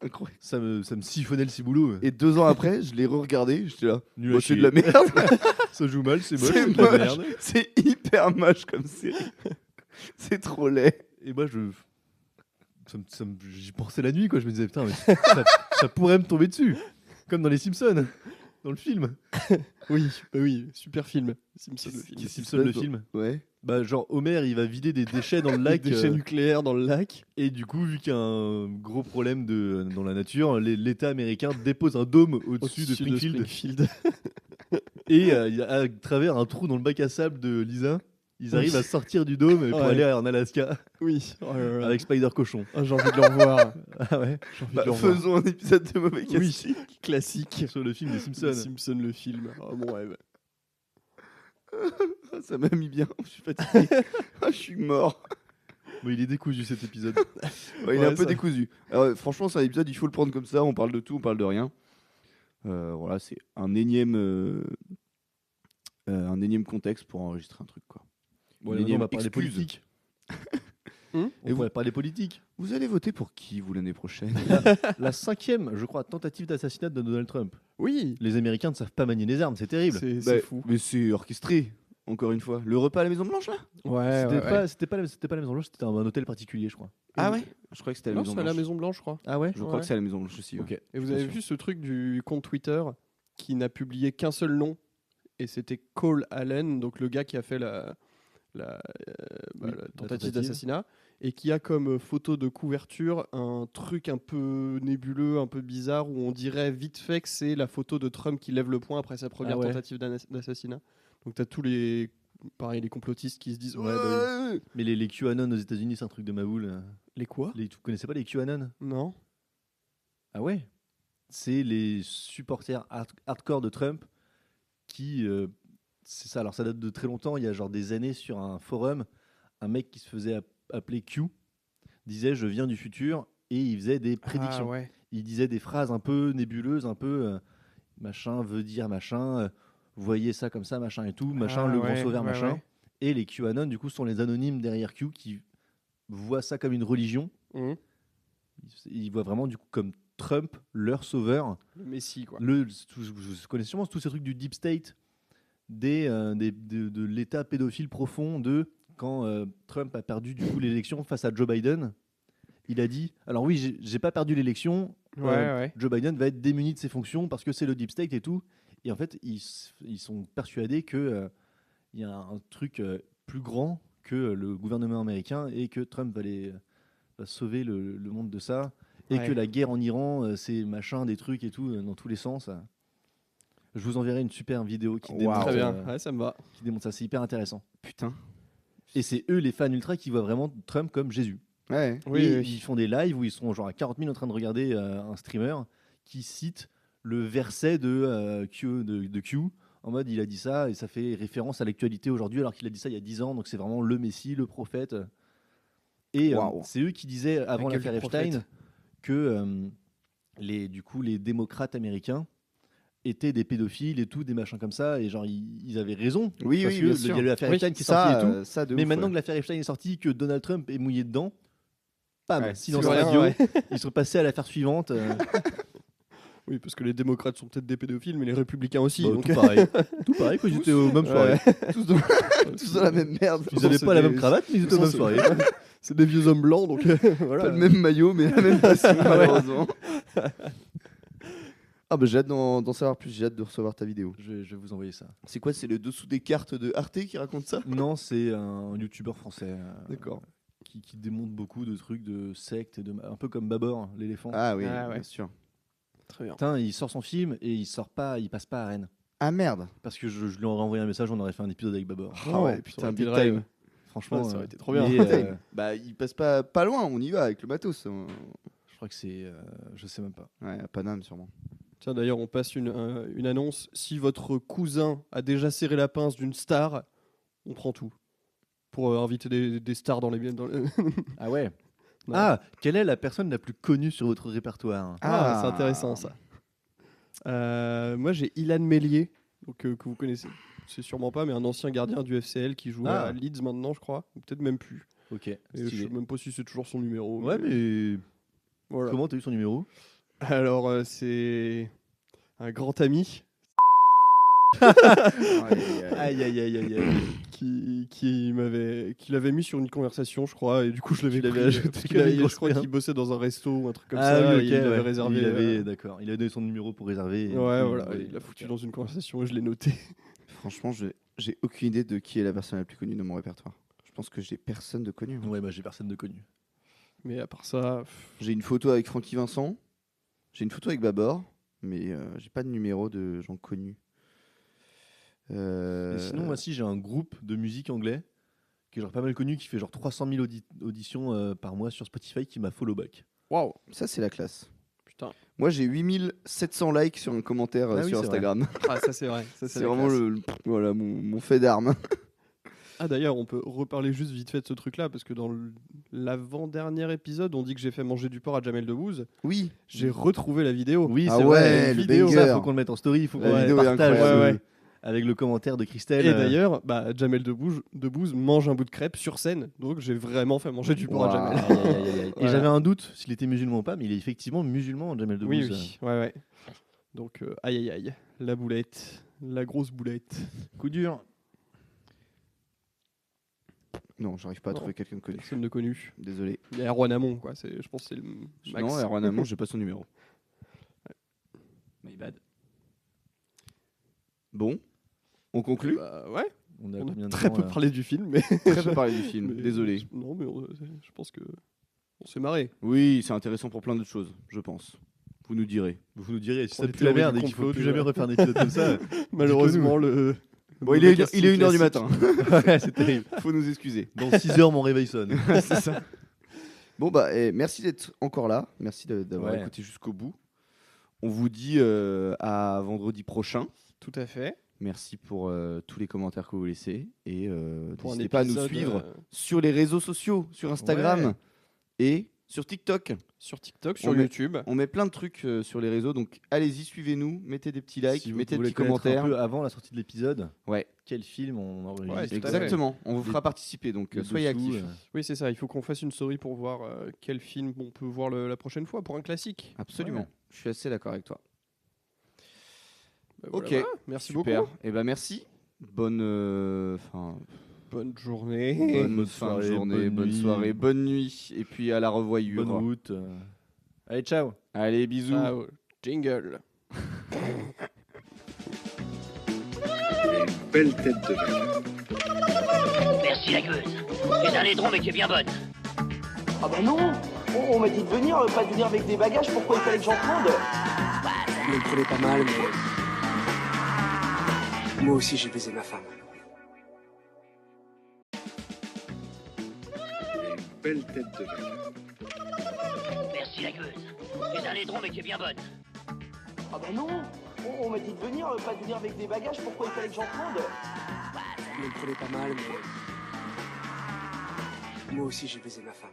incroyable. ça me siphonnait le ciboulot. Et 2 ans après, je l'ai re-regardé, j'étais là. Nul à Bah, c'est chier. de la merde. Ça joue mal, c'est moche, C'est c'est de la moche. merde. C'est hyper moche comme série. C'est trop laid. Et moi, j'y pensais la nuit, quoi. Je me disais, putain, mais ça pourrait me tomber dessus. Comme dans Les Simpsons, dans le film. Oui, super film. Simpson le film. Qui est Simpson, le film. Ouais. Bah, genre, Homer, il va vider des déchets dans le lac. Des déchets nucléaires dans le lac. Et du coup, vu qu'il y a un gros problème dans la nature, l'État américain dépose un dôme au-dessus de Springfield. Et à travers un trou dans le bac à sable de Lisa, ils arrivent à sortir du dôme pour Ouais. aller en Alaska Oui. Oh là là. avec Spider Cochon. Ah, j'ai envie de le revoir. Ah ouais, j'ai envie de Bah, le revoir. faisons un épisode de mauvais Oui. casting. Classique. Sur le film des Simpsons. Simpson le film. Oh mon rêve. Ça m'a mis bien. Je suis fatigué. Ah, je suis mort. Bon, il est décousu cet épisode. Ouais, il est Ouais, un peu ça- décousu. Alors, franchement, c'est un épisode, il faut le prendre comme ça. On parle de tout, on parle de rien. Voilà, c'est un énième contexte pour enregistrer un truc, quoi. Bon, Une allez, maintenant, on va énième parler excuse. politique. Hmm On pourrait parler politique. Vous allez voter pour qui, vous, l'année prochaine? La 5e, je crois, tentative d'assassinat de Donald Trump. Oui. Les Américains ne savent pas manier les armes, c'est terrible. C'est fou. Mais c'est orchestré, encore une fois. Le repas à la Maison-Blanche, là? Ouais, C'était pas la Maison Blanche, c'était un hôtel particulier, je crois. Ah ouais? Je crois que c'était à la Non, c'est à la Maison-Blanche. Maison Blanche, je crois. Ah ouais. Je crois que c'est à la Maison-Blanche aussi. ouais. Ok. Et vous Bien avez sûr. vu ce truc du compte Twitter qui n'a publié qu'un seul nom et c'était Cole Allen, donc le gars qui a fait la tentative tentative. d'assassinat et qui a comme photo de couverture un truc un peu nébuleux, un peu bizarre où on dirait vite fait que c'est la photo de Trump qui lève le poing après sa première Ah ouais. tentative d'assassinat. Donc t'as tous les complotistes qui se disent ouais, Mais les QAnon aux États-Unis, c'est un truc de ma boule. les quoi? Vous connaissez pas les QAnon? Non. Ah ouais. C'est les supporters hardcore de Trump qui. C'est ça, alors ça date de très longtemps, il y a genre des années sur un forum, un mec qui se faisait appeler Q disait je viens du futur et il faisait des prédictions. Ah ouais. Il disait des phrases un peu nébuleuses, un peu machin veut dire machin, voyez ça comme ça, machin et tout, machin, Ah le grand ouais, sauveur, ouais, machin. ouais. Et les QAnon, du coup, sont les anonymes derrière Q qui voient ça comme une religion. Mhm. Ils voient vraiment du coup comme Trump leur sauveur. Le Messi, quoi. Vous connaissez sûrement tous ces trucs du deep state, de l'état pédophile profond de quand Trump a perdu du coup l'élection face à Joe Biden. Il a dit, alors oui, j'ai pas perdu l'élection. Ouais. Joe Biden va être démuni de ses fonctions parce que c'est le deep state et tout. Et en fait, ils sont persuadés que il y a un truc plus grand que le gouvernement américain et que Trump va sauver le monde de ça. Et Ouais. que la guerre en Iran, c'est machin, des trucs et tout, dans tous les sens. Je vous enverrai une super vidéo qui démontre, Très bien, ouais, ça me va. qui démontre ça. C'est hyper intéressant. Putain. Et c'est eux, les fans ultra, qui voient vraiment Trump comme Jésus. Ouais. Et ils font des lives où ils sont genre à 40 000 en train de regarder un streamer qui cite le verset de Q, en mode il a dit ça et ça fait référence à l'actualité aujourd'hui alors qu'il a dit ça il y a 10 ans, donc c'est vraiment le Messie, le prophète. Et c'est eux qui disaient avant La gueule l'affaire du prophète. Epstein que les démocrates américains étaient des pédophiles et tout, des machins comme ça, et genre ils avaient raison. Oui, parce oui, que bien il y sûr. a eu l'affaire Oui, Epstein qui est sortie et tout. Ça de Mais ouf, maintenant ouais. que l'affaire Epstein est sortie, que Donald Trump est mouillé dedans, bam, Ouais, silence c'est rien, radio, ouais. ils sont passés à l'affaire suivante. Oui, parce que les démocrates sont peut-être des pédophiles, mais les républicains aussi. Bah, donc... tout pareil. Tout pareil, quoi, ils étaient aux mêmes soirées. tous, dans... tous dans la même merde. Ils n'avaient c'est pas la des- même cravate, mais ils étaient aux mêmes soirées. C'est des vieux hommes blancs, donc voilà. Pas le même maillot, mais la même passion, malheureusement. Ah bah j'ai hâte d'en savoir plus, j'ai hâte de recevoir ta vidéo. Je vais vous envoyer ça. C'est quoi, c'est le dessous des cartes de Arte qui raconte ça? Non, c'est un youtubeur français D'accord. qui démonte beaucoup de trucs de sectes, et un peu comme Babor, l'éléphant. Ah oui, Ah ouais. bien sûr. Très bien. Putain, il sort son film et il passe pas à Rennes. Ah merde. Parce que je lui aurais envoyé un message, on aurait fait un épisode avec Babor. Ah ouais, ça putain, aurait été big le rêve. time. Franchement, Ouais, ça aurait été trop bien. mais, Big time. Bah il passe pas loin, on y va avec le matos. je crois que c'est, je sais même pas. Ouais, à Paname sûrement. Tiens, d'ailleurs, on passe une annonce. Si votre cousin a déjà serré la pince d'une star, on prend tout. Pour inviter des stars dans les... Ah ouais. Ouais. Ah, quelle est la personne la plus connue sur votre répertoire? Ah, c'est intéressant ça. Moi j'ai Ilan Mélier, donc, que vous connaissez. C'est sûrement pas, mais un ancien gardien du FCL qui joue Ah. à Leeds maintenant, je crois. Ou peut-être même plus. Ok. Et je stylé. sais même pas si c'est toujours son numéro. Ouais, mais Voilà. comment t'as eu son numéro? Alors, c'est un grand ami Aïe aïe aïe aïe aïe. qui l'avait mis sur une conversation, je crois, et du coup je l'avais Tu l'avais pris, ajouté parce comme une je grosse crois merde. qu'il bossait dans un resto ou un truc comme Ah ça, oui, et ok. il avait ouais. réservé. Il avait, d'accord. Il a donné son numéro pour réserver. et Ouais, du coup, voilà, ouais, il l'a foutu ok. dans une conversation et je l'ai noté. Franchement, j'ai aucune idée de qui est la personne la plus connue de mon répertoire. Je pense que j'ai personne de connu. Ouais, bah j'ai personne de connu. Mais à part ça, J'ai une photo avec Francky Vincent, j'ai une photo avec Babor, mais j'ai pas de numéro de gens connus. Et sinon, moi, si j'ai un groupe de musique anglais qui est genre pas mal connu, qui fait genre 300 000 auditions par mois sur Spotify, qui m'a follow back. waouh, Ça, c'est la classe. putain. Moi, j'ai 8700 likes sur un commentaire Ah oui, sur c'est Instagram. Ah, ça c'est vrai. Ça, C'est la vraiment classe. voilà, mon fait d'arme. Ah d'ailleurs, on peut reparler juste vite fait de ce truc-là, parce que dans l'avant-dernier épisode, on dit que j'ai fait manger du porc à Jamel Debbouze. Oui. J'ai retrouvé la vidéo. Oui, Ah c'est ouais, vrai. le vidéo, banger. ça, faut qu'on le mette en story. Il faut qu'on La le vidéo est partage incroyable. Ouais. avec le commentaire de Christelle. Et d'ailleurs, Jamel Debbouze mange un bout de crêpe sur scène, donc j'ai vraiment fait manger du porc à Waouh. Jamel. Aïe, aïe, aïe, aïe, aïe. Et Voilà. j'avais un doute s'il était musulman ou pas, mais il est effectivement musulman, Jamel Debbouze. Oui, oui, ouais. Donc, aïe aïe aïe, la boulette, la grosse boulette. Coup dur. Non, j'arrive pas à Non. trouver quelqu'un de connu. Personne de connu. Désolé. Il y a Erwan Amon, quoi. Je pense que c'est le max. Non, Erwan Amon, j'ai pas son numéro. My bad. Bon, on conclut. Bah, ouais, On a on combien a de très temps, peu là parlé du film, mais. Très peu parlé du film. mais- Désolé. Non, mais je pense que. On s'est marré. Oui, c'est intéressant pour plein d'autres choses, je pense. Vous nous direz. Vous nous direz si Pour ça les pue la théories merde du et qu'il faut complot, plus déjà. jamais refaire un épisode comme ça. Malheureusement, le. Bon, il est 1h du matin. Ouais, c'est terrible. Faut nous excuser. Dans 6 heures, mon réveil sonne. C'est ça. Bon, bah, merci d'être encore là. Merci d'avoir Ouais. écouté jusqu'au bout. On vous dit à vendredi prochain. Tout à fait. Merci pour tous les commentaires que vous laissez. Et Pour un n'hésitez pas à nous épisode, suivre sur les réseaux sociaux, sur Instagram Ouais. et Sur TikTok, Sur TikTok, sur On met- YouTube. on met plein de trucs sur les réseaux, donc allez-y, suivez-nous, mettez des petits likes, Si vous mettez des voulez petits connaître commentaires. un peu avant la sortie de l'épisode, Ouais, quel film on enregistre. Ouais, tout à fait. exactement. On vous Les- fera participer, donc les soyez dessous, actifs. Oui, c'est ça. Il faut qu'on fasse une story pour voir quel film on peut voir la prochaine fois pour un classique. Absolument. Ouais. Je suis assez d'accord avec toi. Bah, Ok. voilà. Merci Super. beaucoup. Et ben merci. Bonne Bonne journée. bonne fin de soirée, journée, bonne bonne nuit. soirée, bonne nuit, et puis à la revoyure. Bonne route. Allez, ciao. Allez, bisous. Ciao. Jingle. Belle tête de vainqueur. Merci la gueuse. C'est un laidron mais qui est bien bonne. Ah bah non, on m'a dit de venir, pas de venir avec des bagages, pourquoi il fallait que j'en prenne? Ne me prenez pas mal, mais. Moi aussi, j'ai baisé ma femme. Belle tête de vainqueur. Merci la gueuse. C'est un laidron mais qui est bien bonne. Ah bah non, on m'a dit de venir, pas de venir avec des bagages, pourquoi il fallait que j'en prenne? Ne me prenez pas mal, mais. Moi aussi, j'ai baisé ma femme.